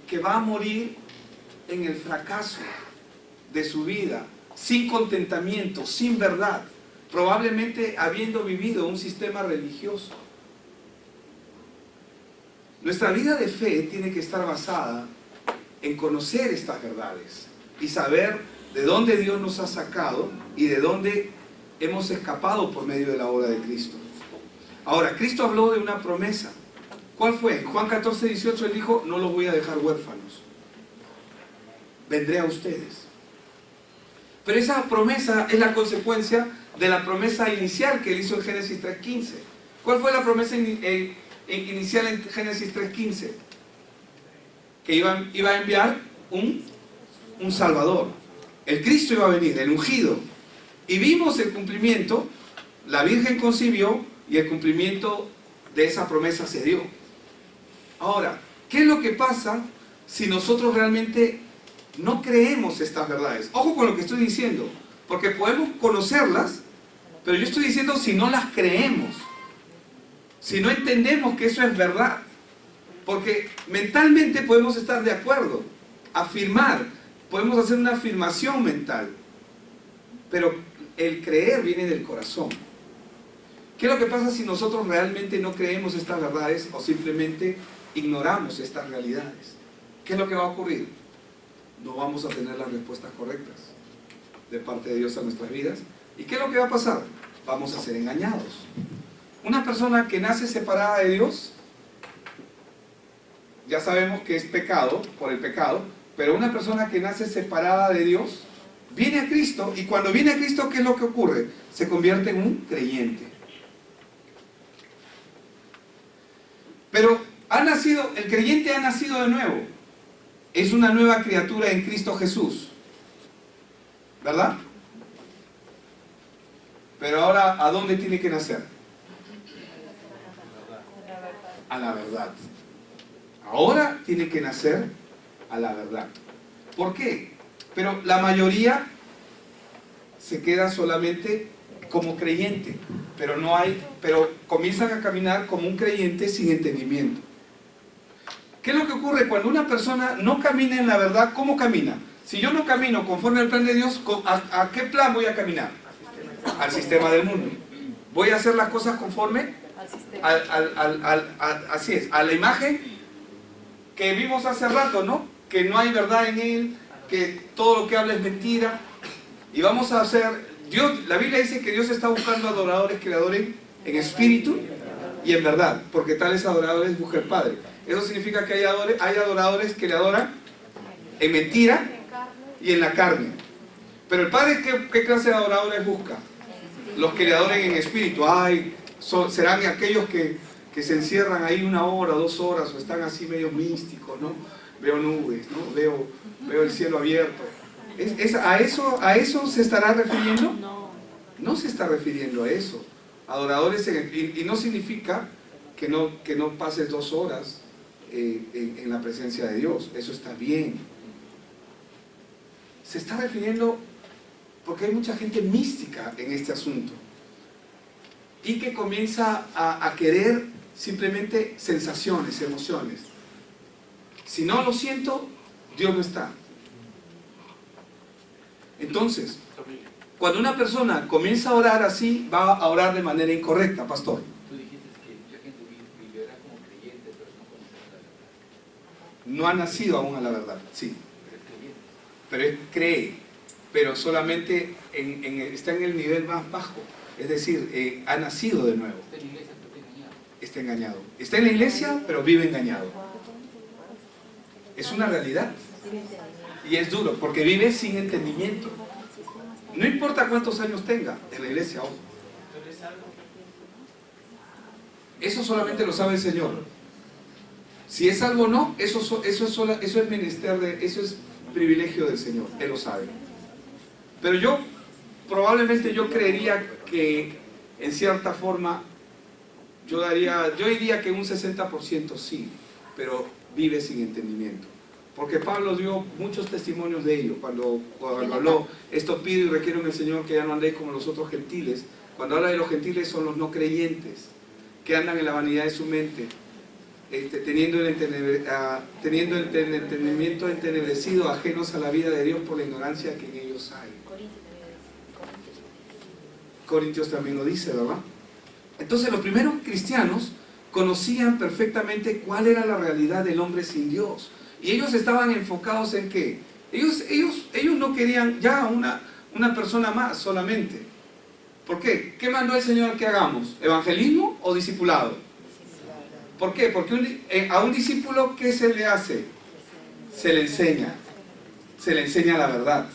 Que va a morir en el fracaso de su vida, sin contentamiento, sin verdad, probablemente habiendo vivido un sistema religioso. Nuestra vida de fe tiene que estar basada en conocer estas verdades y saber de dónde Dios nos ha sacado y de dónde hemos escapado por medio de la obra de Cristo. Ahora, Cristo habló de una promesa. ¿Cuál fue? En Juan 14:18 Él dijo, no los voy a dejar huérfanos. Vendré a ustedes. Pero esa promesa es la consecuencia de la promesa inicial que Él hizo en Génesis 3:15. ¿Cuál fue la promesa inicial en Génesis 3:15? Que iba a enviar un Salvador. El Cristo iba a venir, el ungido. Y vimos el cumplimiento, la Virgen concibió y el cumplimiento de esa promesa se dio. Ahora, ¿qué es lo que pasa si nosotros realmente no creemos estas verdades? Ojo con lo que estoy diciendo, porque podemos conocerlas, Pero yo estoy diciendo si no las creemos, si no entendemos que eso es verdad. Porque mentalmente podemos estar de acuerdo, afirmar, podemos hacer una afirmación mental. Pero el creer viene del corazón. ¿Qué es lo que pasa si nosotros realmente no creemos estas verdades o simplemente ignoramos estas realidades? ¿Qué es lo que va a ocurrir? No vamos a tener las respuestas correctas de parte de Dios a nuestras vidas. ¿Y qué es lo que va a pasar? Vamos a ser engañados. Una persona que nace separada de Dios, ya sabemos que es pecado, por el pecado, pero una persona que nace separada de Dios, viene a Cristo, y cuando viene a Cristo, ¿qué es lo que ocurre? Se convierte en un creyente. Pero el creyente ha nacido de nuevo. Es una nueva criatura en Cristo Jesús. ¿Verdad? Pero ahora, ¿a dónde tiene que nacer? A la verdad. Ahora tiene que nacer a la verdad. ¿Por qué? Pero la mayoría se queda solamente como creyente, pero comienzan a caminar como un creyente sin entendimiento. ¿Qué es lo que ocurre cuando una persona no camina en la verdad? ¿Cómo camina? Si yo no camino conforme al plan de Dios, ¿a qué plan voy a caminar? Al sistema del mundo. Voy a hacer las cosas conforme así es, a la imagen que vimos hace rato, ¿no? Que no hay verdad en él, que todo lo que habla es mentira. Y vamos a hacer, la Biblia dice que Dios está buscando adoradores que le adoren en espíritu y en verdad, porque tales adoradores busca el Padre. Eso significa que hay adoradores que le adoran en mentira y en la carne. Pero el Padre, ¿qué clase de adoradores busca? Los que le adoren en espíritu. Serán aquellos que se encierran ahí 1 hora, 2 horas, o están así medio místicos, ¿no? Veo nubes, ¿no? Veo el cielo abierto. ¿A eso se estará refiriendo? No se está refiriendo a eso. Adoradores, y no significa que no pases 2 horas en la presencia de Dios. Eso está bien. Se está refiriendo porque hay mucha gente mística en este asunto y que comienza a querer simplemente sensaciones, emociones. Si no lo siento, Dios no está. Entonces, cuando una persona comienza a orar así, va a orar de manera incorrecta, pastor. Tú dijiste que mucha gente vivirá como creyente, pero no conoce la verdad. No ha nacido aún a la verdad, sí. Pero es creyente. Pero él cree, pero solamente está en el nivel más bajo. Es decir, ha nacido de nuevo. Está en la iglesia, pero está engañado. Está engañado. Está en la iglesia, pero vive engañado. Es una realidad. Y es duro, porque vive sin entendimiento. No importa cuántos años tenga en la iglesia, ojo. Eso solamente lo sabe el Señor. Si es algo o no, eso es menester eso es privilegio del Señor. Él lo sabe. Pero probablemente yo creería que en cierta forma yo diría que un 60% sí, pero vive sin entendimiento. Porque Pablo dio muchos testimonios de ello cuando habló, esto pido y requiero en el Señor que ya no andéis como los otros gentiles. Cuando habla de los gentiles son los no creyentes, que andan en la vanidad de su mente, teniendo el entendimiento entenebrecido, ajenos a la vida de Dios por la ignorancia que en ellos hay. Corintios también lo dice, ¿verdad? Entonces los primeros cristianos conocían perfectamente cuál era la realidad del hombre sin Dios. Y ellos estaban enfocados en qué. Ellos no querían ya una persona más solamente. ¿Por qué? ¿Qué mandó el Señor que hagamos? ¿Evangelismo o discipulado? ¿Por qué? Porque a un discípulo, ¿qué se le hace? Se le enseña. Se le enseña la verdad.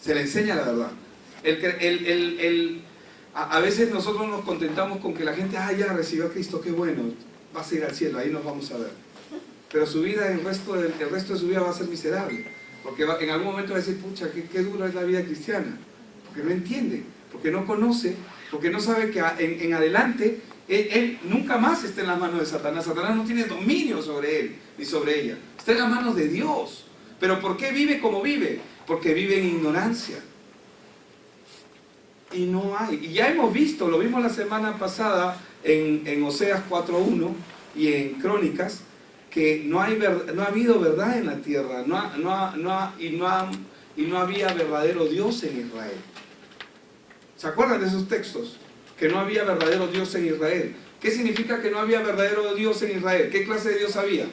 Se le enseña la verdad. A veces nosotros nos contentamos con que la gente, ya recibió a Cristo, qué bueno, vas a ir al cielo, ahí nos vamos a ver. Pero su vida, el resto de su vida va a ser miserable. Porque en algún momento va a decir, pucha, qué dura es la vida cristiana. Porque no entiende, porque no conoce, porque no sabe que en adelante él nunca más está en las manos de Satanás. Satanás no tiene dominio sobre él ni sobre ella. Está en las manos de Dios. ¿Pero por qué vive como vive? Porque vive en ignorancia. Y no hay. Y ya hemos visto, lo vimos la semana pasada en Oseas 4.1 y en Crónicas, que no ha habido verdad en la tierra, y no había verdadero Dios en Israel. ¿Se acuerdan de esos textos? Que no había verdadero Dios en Israel. ¿Qué significa que no había verdadero Dios en Israel? ¿Qué clase de Dios había?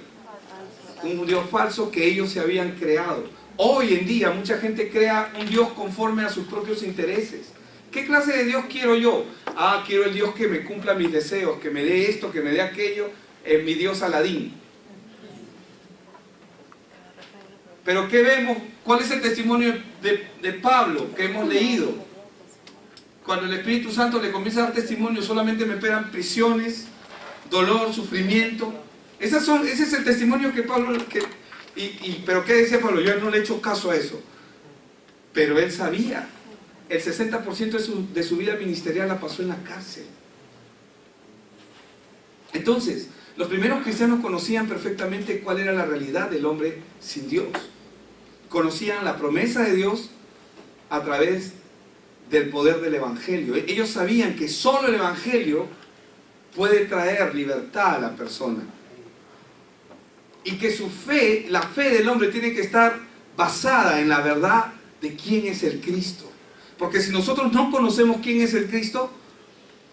Un Dios falso que ellos se habían creado. Hoy en día mucha gente crea un Dios conforme a sus propios intereses. ¿Qué clase de Dios quiero yo? Quiero el Dios que me cumpla mis deseos, que me dé esto, que me dé aquello, mi Dios Aladín. Pero ¿qué vemos? ¿Cuál es el testimonio de Pablo que hemos leído? Cuando el Espíritu Santo le comienza a dar testimonio, solamente me esperan prisiones, dolor, sufrimiento. Ese es el testimonio que Pablo... pero ¿qué decía Pablo? Yo no le he hecho caso a eso. Pero él sabía. El 60% de su vida ministerial la pasó en la cárcel. Entonces, los primeros cristianos conocían perfectamente cuál era la realidad del hombre sin Dios. Conocían la promesa de Dios a través del poder del Evangelio. Ellos sabían que solo el Evangelio puede traer libertad a la persona. Y que su fe, la fe del hombre, tiene que estar basada en la verdad de quién es el Cristo. Porque si nosotros no conocemos quién es el Cristo,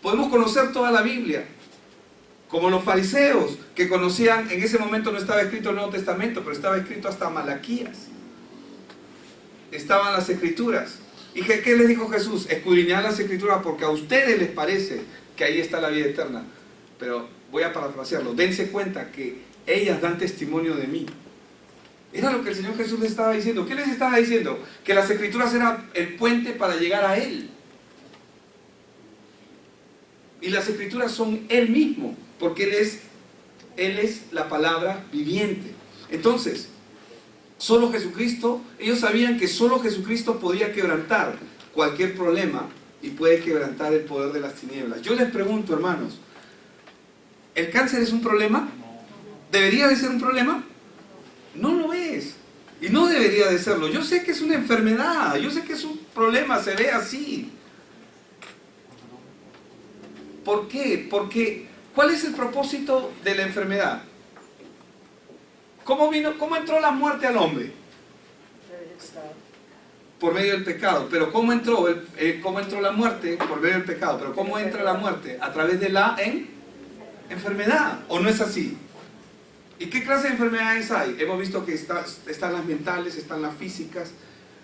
podemos conocer toda la Biblia. Como los fariseos, que conocían, en ese momento no estaba escrito el Nuevo Testamento, pero estaba escrito hasta Malaquías. Estaban las Escrituras. ¿Y qué les dijo Jesús? Escudriñad las Escrituras porque a ustedes les parece que ahí está la vida eterna. Pero voy a parafrasearlo. Dense cuenta que ellas dan testimonio de mí. Era lo que el Señor Jesús les estaba diciendo. ¿Qué les estaba diciendo? Que las Escrituras eran el puente para llegar a Él. Y las Escrituras son Él mismo, porque Él es la palabra viviente. Entonces, solo Jesucristo, ellos sabían que solo Jesucristo podía quebrantar cualquier problema y puede quebrantar el poder de las tinieblas. Yo les pregunto, hermanos, ¿el cáncer es un problema? ¿Debería de ser un problema? No lo es. Y no debería de serlo. Yo sé que es una enfermedad, yo sé que es un problema, se ve así. ¿Por qué? Porque, ¿cuál es el propósito de la enfermedad? ¿Cómo entró la muerte al hombre? Por medio del pecado. Pero ¿cómo entró la muerte? Por medio del pecado. Pero ¿cómo entra la muerte? A través de la enfermedad. ¿O no es así? ¿Y qué clase de enfermedades hay? Hemos visto que están las mentales, están las físicas.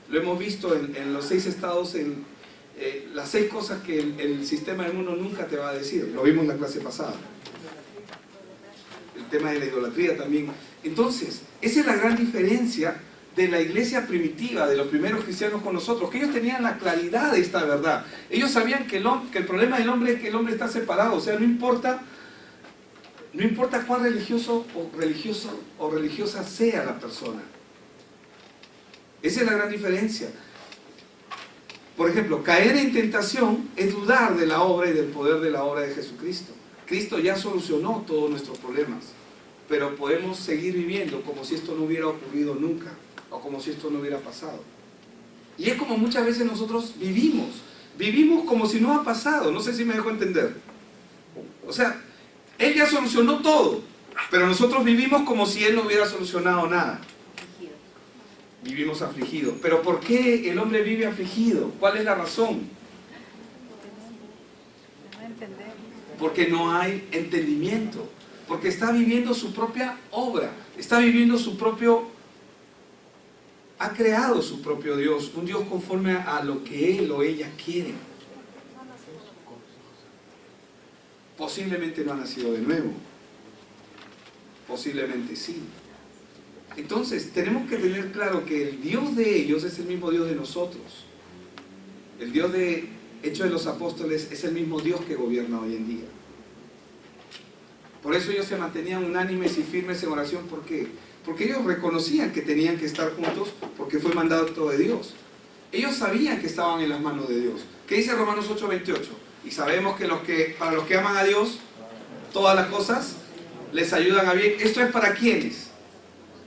Lo hemos visto en los 6 estados, las 6 cosas que el sistema inmuno nunca te va a decir. Lo vimos en la clase pasada. El tema de la idolatría también. Entonces, esa es la gran diferencia de la iglesia primitiva, de los primeros cristianos con nosotros, que ellos tenían la claridad de esta verdad. Ellos sabían que el problema del hombre es que el hombre está separado. O sea, no importa cuán religioso o religiosa sea la persona. Esa es la gran diferencia. Por ejemplo, caer en tentación es dudar de la obra y del poder de la obra de Jesucristo. Cristo ya solucionó todos nuestros problemas, pero podemos seguir viviendo como si esto no hubiera ocurrido nunca, o como si esto no hubiera pasado. Y es como muchas veces nosotros vivimos como si no ha pasado. No sé si me dejo entender. O sea, Él ya solucionó todo, pero nosotros vivimos como si Él no hubiera solucionado nada. Vivimos afligidos. ¿Pero por qué el hombre vive afligido? ¿Cuál es la razón? Porque no hay entendimiento. Porque está viviendo su propia obra. Está viviendo ha creado su propio Dios. Un Dios conforme a lo que él o ella quiere. Posiblemente no ha nacido de nuevo. Posiblemente sí. Entonces, tenemos que tener claro que el Dios de ellos es el mismo Dios de nosotros. El Dios de Hechos de los Apóstoles es el mismo Dios que gobierna hoy en día. Por eso ellos se mantenían unánimes y firmes en oración. ¿Por qué? Porque ellos reconocían que tenían que estar juntos porque fue mandato de Dios. Ellos sabían que estaban en las manos de Dios. ¿Qué dice Romanos 8:28? Y sabemos que para los que aman a Dios, todas las cosas les ayudan a bien. ¿Esto es para quiénes?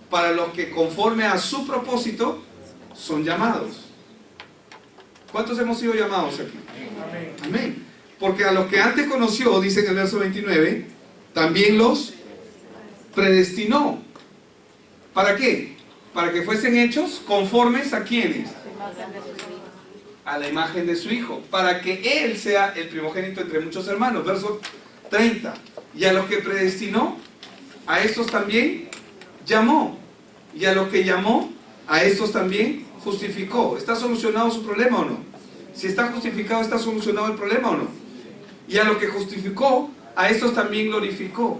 Para los que conforme a su propósito son llamados. ¿Cuántos hemos sido llamados aquí? Amén. Porque a los que antes conoció, dice en el verso 29, también los predestinó. ¿Para qué? Para que fuesen hechos conformes a quienes. A la imagen de su Hijo. Para que Él sea el primogénito entre muchos hermanos. Verso 30. Y a los que predestinó, a estos también llamó. Y a los que llamó, a estos también justificó. ¿Está solucionado su problema o no? Si está justificado, ¿está solucionado el problema o no? Y a los que justificó, a estos también glorificó.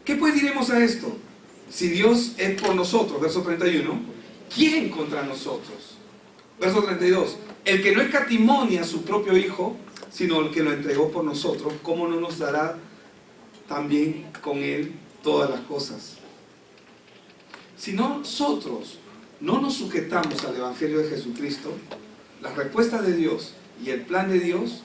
¿Qué pues diremos a esto? Si Dios es por nosotros, verso 31, ¿quién contra nosotros? Verso 32, el que no escatimó ni a su propio Hijo, sino el que lo entregó por nosotros, ¿cómo no nos dará también con Él todas las cosas? Si nosotros no nos sujetamos al Evangelio de Jesucristo, la respuesta de Dios y el plan de Dios,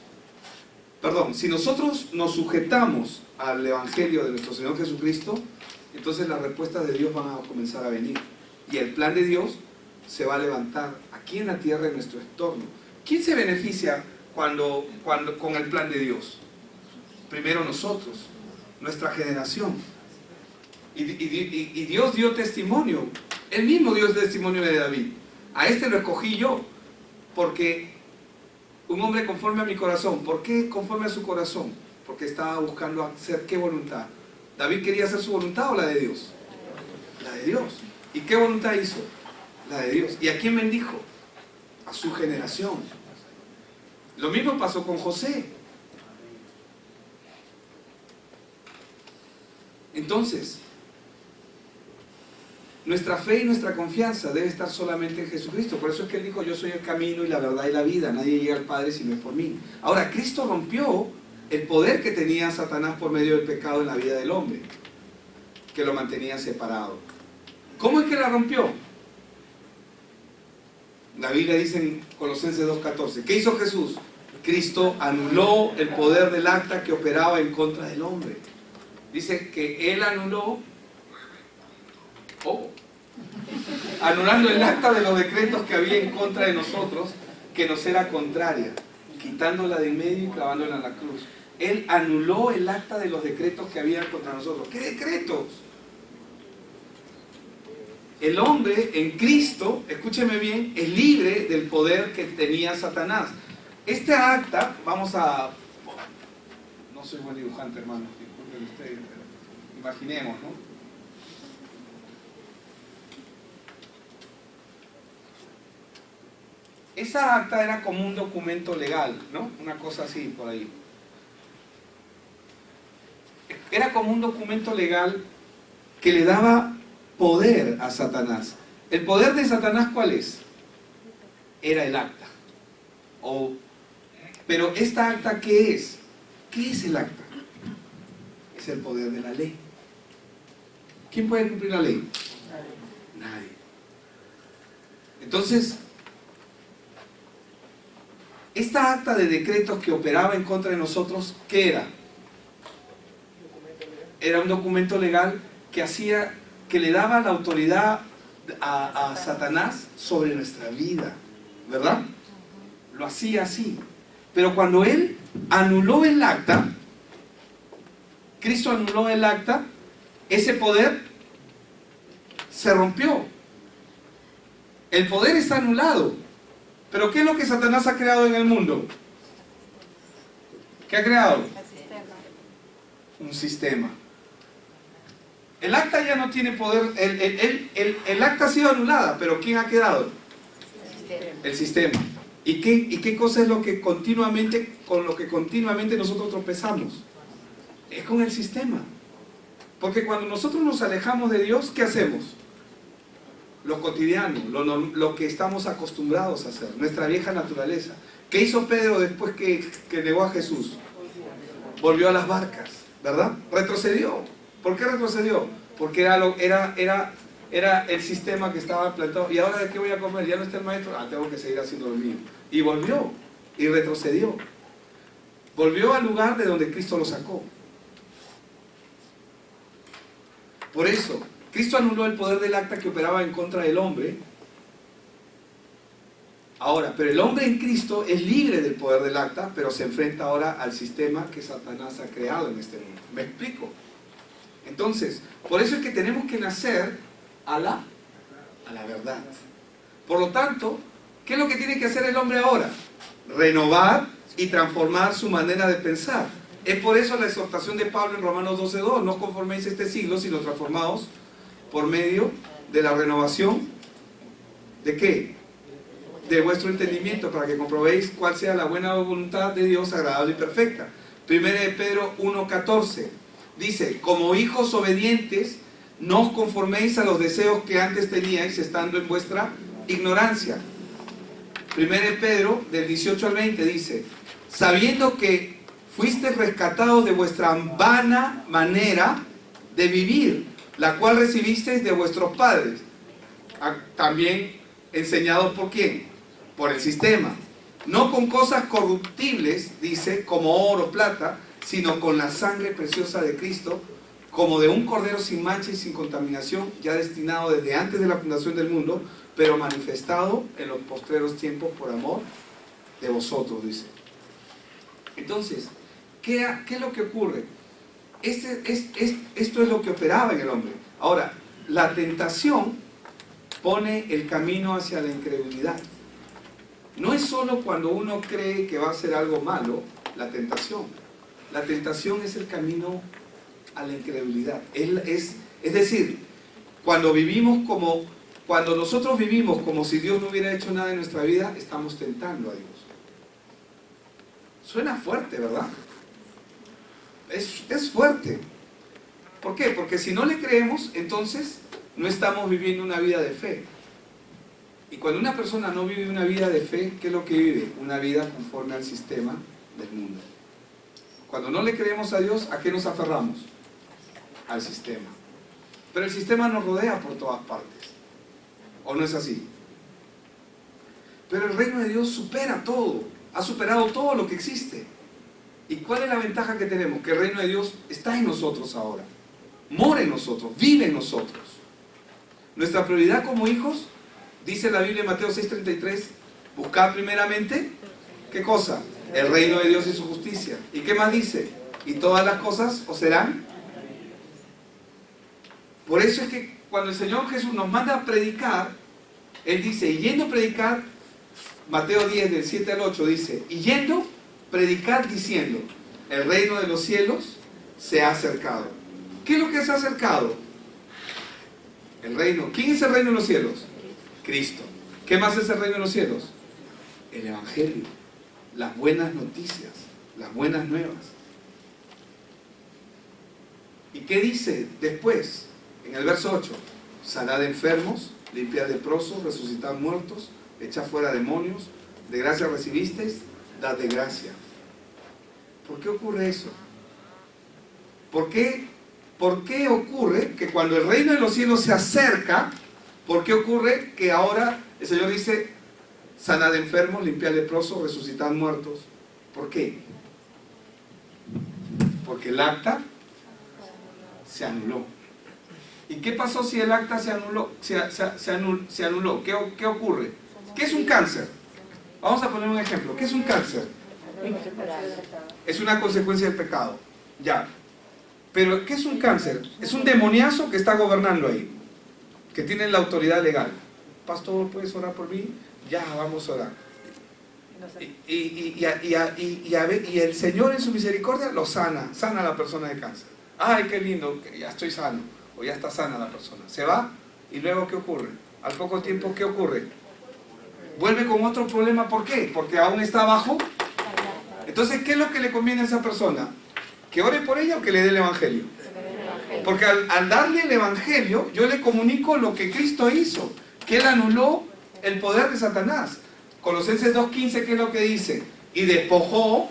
si nosotros nos sujetamos al Evangelio de nuestro Señor Jesucristo, entonces las respuestas de Dios van a comenzar a venir. Y el plan de Dios se va a levantar aquí en la tierra, en nuestro entorno. ¿Quién se beneficia con el plan de Dios? Primero nosotros, nuestra generación. Y Dios dio testimonio. Él mismo dio el testimonio de David. A este lo escogí yo, porque un hombre conforme a mi corazón. ¿Por qué conforme a su corazón? Porque estaba buscando hacer ¿qué voluntad? ¿David quería hacer su voluntad o la de Dios? La de Dios. ¿Y qué voluntad hizo? La de Dios. ¿Y a quién bendijo? A su generación. Lo mismo pasó con José. Entonces, nuestra fe y nuestra confianza debe estar solamente en Jesucristo. Por eso es que Él dijo, yo soy el camino y la verdad y la vida. Nadie llega al Padre si no es por mí. Ahora, Cristo rompió el poder que tenía Satanás por medio del pecado en la vida del hombre, que lo mantenía separado. ¿Cómo es que la rompió? La Biblia dice en Colosenses 2:14, ¿qué hizo Jesús? Cristo anuló el poder del acta que operaba en contra del hombre. Dice que Él anuló, anulando el acta de los decretos que había en contra de nosotros, que nos era contraria, quitándola de en medio y clavándola en la cruz. Él anuló el acta de los decretos que había contra nosotros. ¿Qué decretos? El hombre en Cristo, escúcheme bien, es libre del poder que tenía Satanás. Este acta, no soy buen dibujante, hermano, disculpen ustedes, pero imaginemos, ¿no? Esa acta era como un documento legal, ¿no? Una cosa así, por ahí. Era como un documento legal que le daba poder a Satanás. ¿El poder de Satanás cuál es? Era el acta. Pero esta acta, ¿qué es? ¿Qué es el acta? Es el poder de la ley. ¿Quién puede cumplir la ley? Nadie. Entonces, esta acta de decretos que operaba en contra de nosotros, ¿qué era? Era un documento legal que le daba la autoridad a Satanás sobre nuestra vida, ¿verdad? Lo hacía así. Pero cuando Él anuló el acta, Cristo anuló el acta, ese poder se rompió. El poder está anulado. Pero ¿qué es lo que Satanás ha creado en el mundo? ¿Qué ha creado? Un sistema. El acta ya no tiene poder, el acta ha sido anulada, pero ¿quién ha quedado? El sistema. ¿Y qué cosa es lo que con lo que continuamente nosotros tropezamos? Es con el sistema. Porque cuando nosotros nos alejamos de Dios, ¿qué hacemos? Lo cotidiano, lo que estamos acostumbrados a hacer, nuestra vieja naturaleza. ¿Qué hizo Pedro después que negó a Jesús? Volvió a las barcas, ¿verdad? Retrocedió. ¿Por qué retrocedió? Porque era el sistema que estaba plantado. ¿Y ahora de qué voy a comer? ¿Ya no está el maestro? Tengo que seguir haciendo lo mío. Y volvió, y retrocedió. Volvió al lugar de donde Cristo lo sacó. Por eso, Cristo anuló el poder del acta que operaba en contra del hombre Ahora, pero el hombre en Cristo es libre del poder del acta, pero se enfrenta ahora al sistema que Satanás ha creado en este mundo. ¿Me explico? Entonces, por eso es que tenemos que nacer a la verdad. Por lo tanto, ¿qué es lo que tiene que hacer el hombre ahora? Renovar y transformar su manera de pensar. Es por eso la exhortación de Pablo en Romanos 12:2, no os conforméis a este siglo, sino transformaos por medio de la renovación, ¿de qué? De vuestro entendimiento, para que comprobéis cuál sea la buena voluntad de Dios, agradable y perfecta. 1 de Pedro 1:14 dice, como hijos obedientes, no os conforméis a los deseos que antes teníais, estando en vuestra ignorancia. 1 de Pedro, del 18 al 20, dice, sabiendo que fuisteis rescatados de vuestra vana manera de vivir, la cual recibisteis de vuestros padres. También enseñados por quién? Por el sistema. No con cosas corruptibles, dice, como oro o plata, sino con la sangre preciosa de Cristo, como de un cordero sin mancha y sin contaminación, ya destinado desde antes de la fundación del mundo, pero manifestado en los postreros tiempos por amor de vosotros, dice. Entonces, ¿qué es lo que ocurre? Esto es lo que operaba en el hombre. Ahora, la tentación pone el camino hacia la incredulidad. No es solo cuando uno cree que va a hacer algo malo, la tentación. La tentación es el camino a la incredulidad. Es decir, cuando nosotros vivimos como si Dios no hubiera hecho nada en nuestra vida, estamos tentando a Dios. Suena fuerte, ¿verdad? Es fuerte. ¿Por qué? Porque si no le creemos, entonces no estamos viviendo una vida de fe. Y cuando una persona no vive una vida de fe, ¿qué es lo que vive? Una vida conforme al sistema del mundo. Cuando no le creemos a Dios, ¿a qué nos aferramos? Al sistema. Pero el sistema nos rodea por todas partes. ¿O no es así? Pero el reino de Dios supera todo. Ha superado todo lo que existe. ¿Y cuál es la ventaja que tenemos? Que el reino de Dios está en nosotros ahora. Mora en nosotros, vive en nosotros. Nuestra prioridad como hijos, dice la Biblia en Mateo 6:33, buscad primeramente, ¿qué cosa? El reino de Dios y su justicia. ¿Y qué más dice? Y todas las cosas os serán. Por eso es que cuando el Señor Jesús nos manda a predicar, Él dice, y yendo a predicar, Mateo 10, del 7 al 8, dice, y yendo, predicar diciendo, el reino de los cielos se ha acercado. ¿Qué es lo que se ha acercado? El reino. ¿Quién es el reino de los cielos? Cristo. ¿Qué más es el reino de los cielos? El Evangelio, las buenas noticias, las buenas nuevas. ¿Y qué dice después? En el verso 8, sanad enfermos, limpiad leprosos, resucitad muertos, echad fuera demonios, de gracia recibisteis, dad de gracia. ¿Por qué ocurre eso? ¿Por qué ocurre que cuando el reino de los cielos se acerca, por qué ocurre que ahora el Señor dice, sanad enfermos, limpiad leprosos, resucitad muertos? ¿Por qué? Porque el acta se anuló. ¿Y qué pasó si el acta se anuló? Se anuló. ¿Qué ocurre? ¿Qué es un cáncer? Vamos a poner un ejemplo. ¿Qué es un cáncer? Es una consecuencia del pecado. Ya. Pero ¿qué es un cáncer? Es un demoniazo que está gobernando ahí, que tiene la autoridad legal. Pastor, ¿puedes orar por mí? Ya, vamos a orar. Y el Señor en su misericordia lo sana a la persona de cáncer. Ay, qué lindo, ya estoy sano, o ya está sana la persona. Se va, y luego ¿qué ocurre? Al poco tiempo, ¿qué ocurre? Vuelve con otro problema. ¿Por qué? Porque aún está abajo. Entonces, ¿qué es lo que le conviene a esa persona? ¿Que ore por ella o que le dé el Evangelio? Porque al darle el Evangelio, yo le comunico lo que Cristo hizo, que Él anuló el poder de Satanás. Colosenses 2:15, ¿qué es lo que dice? Y despojó.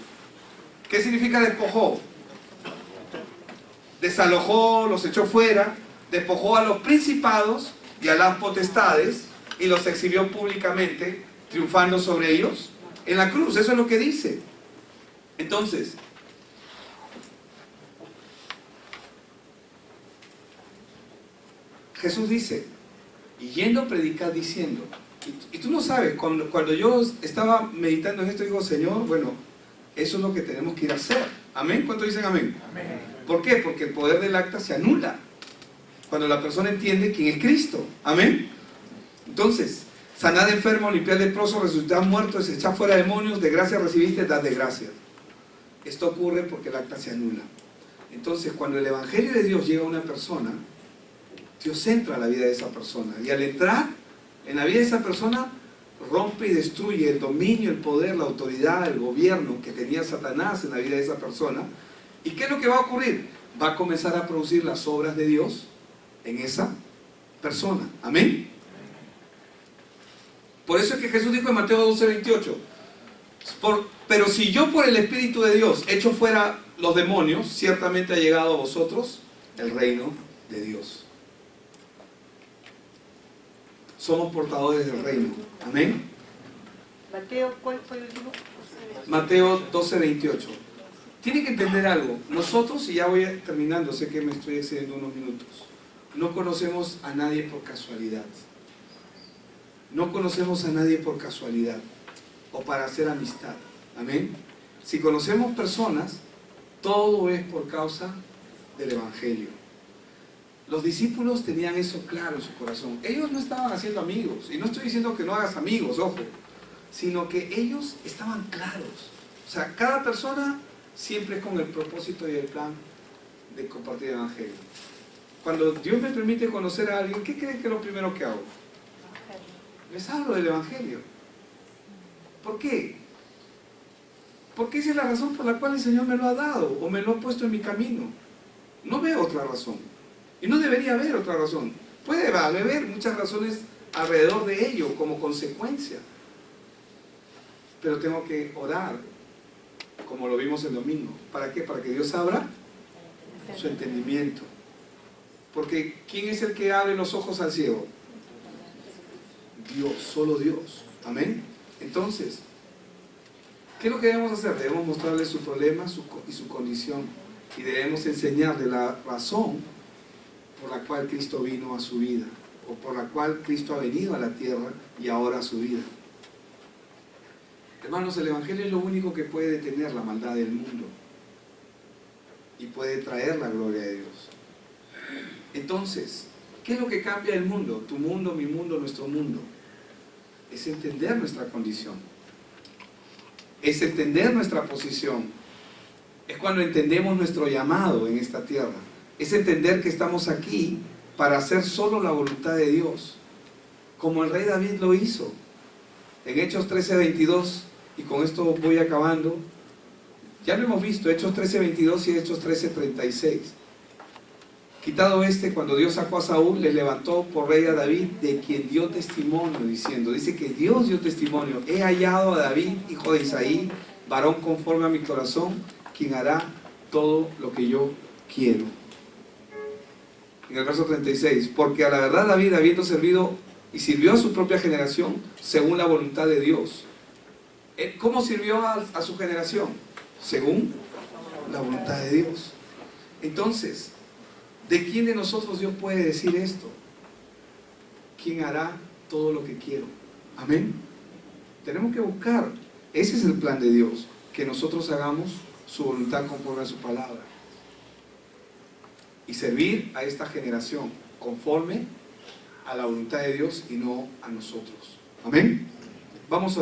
¿Qué significa despojó? Desalojó, los echó fuera, despojó a los principados y a las potestades y los exhibió públicamente, triunfando sobre ellos en la cruz. Eso es lo que dice. Entonces, Jesús dice, y yendo a predicar diciendo, Y tú no sabes, cuando yo estaba meditando en esto, digo, Señor, bueno, eso es lo que tenemos que ir a hacer. ¿Amén? ¿Cuántos dicen amén? Amén. ¿Por qué? Porque el poder del acta se anula cuando la persona entiende quién es Cristo. ¿Amén? Entonces, sanad enfermo, limpiar leproso, resucitar muertos, desechar fuera demonios, de gracia recibiste, dad de gracia. Esto ocurre porque el acta se anula. Entonces, cuando el Evangelio de Dios llega a una persona, Dios entra a la vida de esa persona. Y al entrar en la vida de esa persona, rompe y destruye el dominio, el poder, la autoridad, el gobierno que tenía Satanás en la vida de esa persona. ¿Y qué es lo que va a ocurrir? Va a comenzar a producir las obras de Dios en esa persona. ¿Amén? Por eso es que Jesús dijo en Mateo 12:28, pero si yo por el Espíritu de Dios echo fuera los demonios, ciertamente ha llegado a vosotros el reino de Dios. Somos portadores del reino. Amén. Mateo, ¿cuál fue el último? Mateo 12:28. Tiene que entender algo. Nosotros, y ya voy terminando, sé que me estoy excediendo unos minutos, no conocemos a nadie por casualidad. No conocemos a nadie por casualidad o para hacer amistad. Amén. Si conocemos personas, todo es por causa del Evangelio. Los discípulos tenían eso claro en su corazón. Ellos no estaban haciendo amigos. Y no estoy diciendo que no hagas amigos, ojo. Sino que ellos estaban claros. O sea, cada persona siempre con el propósito y el plan de compartir el Evangelio. Cuando Dios me permite conocer a alguien, ¿qué creen que es lo primero que hago? Les hablo del Evangelio. ¿Por qué? Porque esa es la razón por la cual el Señor me lo ha dado o me lo ha puesto en mi camino. No veo otra razón. Y no debería haber otra razón. Puede haber muchas razones alrededor de ello como consecuencia. Pero tengo que orar, como lo vimos el domingo. ¿Para qué? Para que Dios abra su entendimiento. Porque ¿quién es el que abre los ojos al ciego? Dios, solo Dios. Amén. Entonces, ¿qué es lo que debemos hacer? Debemos mostrarle su problema y su condición. Y debemos enseñarle la razón por la cual Cristo vino a su vida, o por la cual Cristo ha venido a la tierra y ahora a su vida. Hermanos, el Evangelio es lo único que puede detener la maldad del mundo y puede traer la gloria de Dios. Entonces, ¿qué es lo que cambia el mundo? Tu mundo, mi mundo, nuestro mundo. Es entender nuestra condición. Es entender nuestra posición. Es cuando entendemos nuestro llamado en esta tierra. Es entender que estamos aquí para hacer solo la voluntad de Dios, como el rey David lo hizo. En Hechos 13:22, y con esto voy acabando, ya lo hemos visto, Hechos 13:22 y Hechos 13:36. Quitado cuando Dios sacó a Saúl, le levantó por rey a David, de quien dio testimonio, diciendo, dice que Dios dio testimonio, he hallado a David, hijo de Isaí, varón conforme a mi corazón, quien hará todo lo que yo quiero. En el verso 36, porque a la verdad David, habiendo servido y sirvió a su propia generación según la voluntad de Dios. ¿Cómo sirvió a su generación? Según la voluntad de Dios. Entonces, ¿de quién de nosotros Dios puede decir esto? ¿Quién hará todo lo que quiero? Amén. Tenemos que buscar, ese es el plan de Dios, que nosotros hagamos su voluntad conforme a su palabra. Y servir a esta generación conforme a la voluntad de Dios y no a nosotros. Amén. Vamos a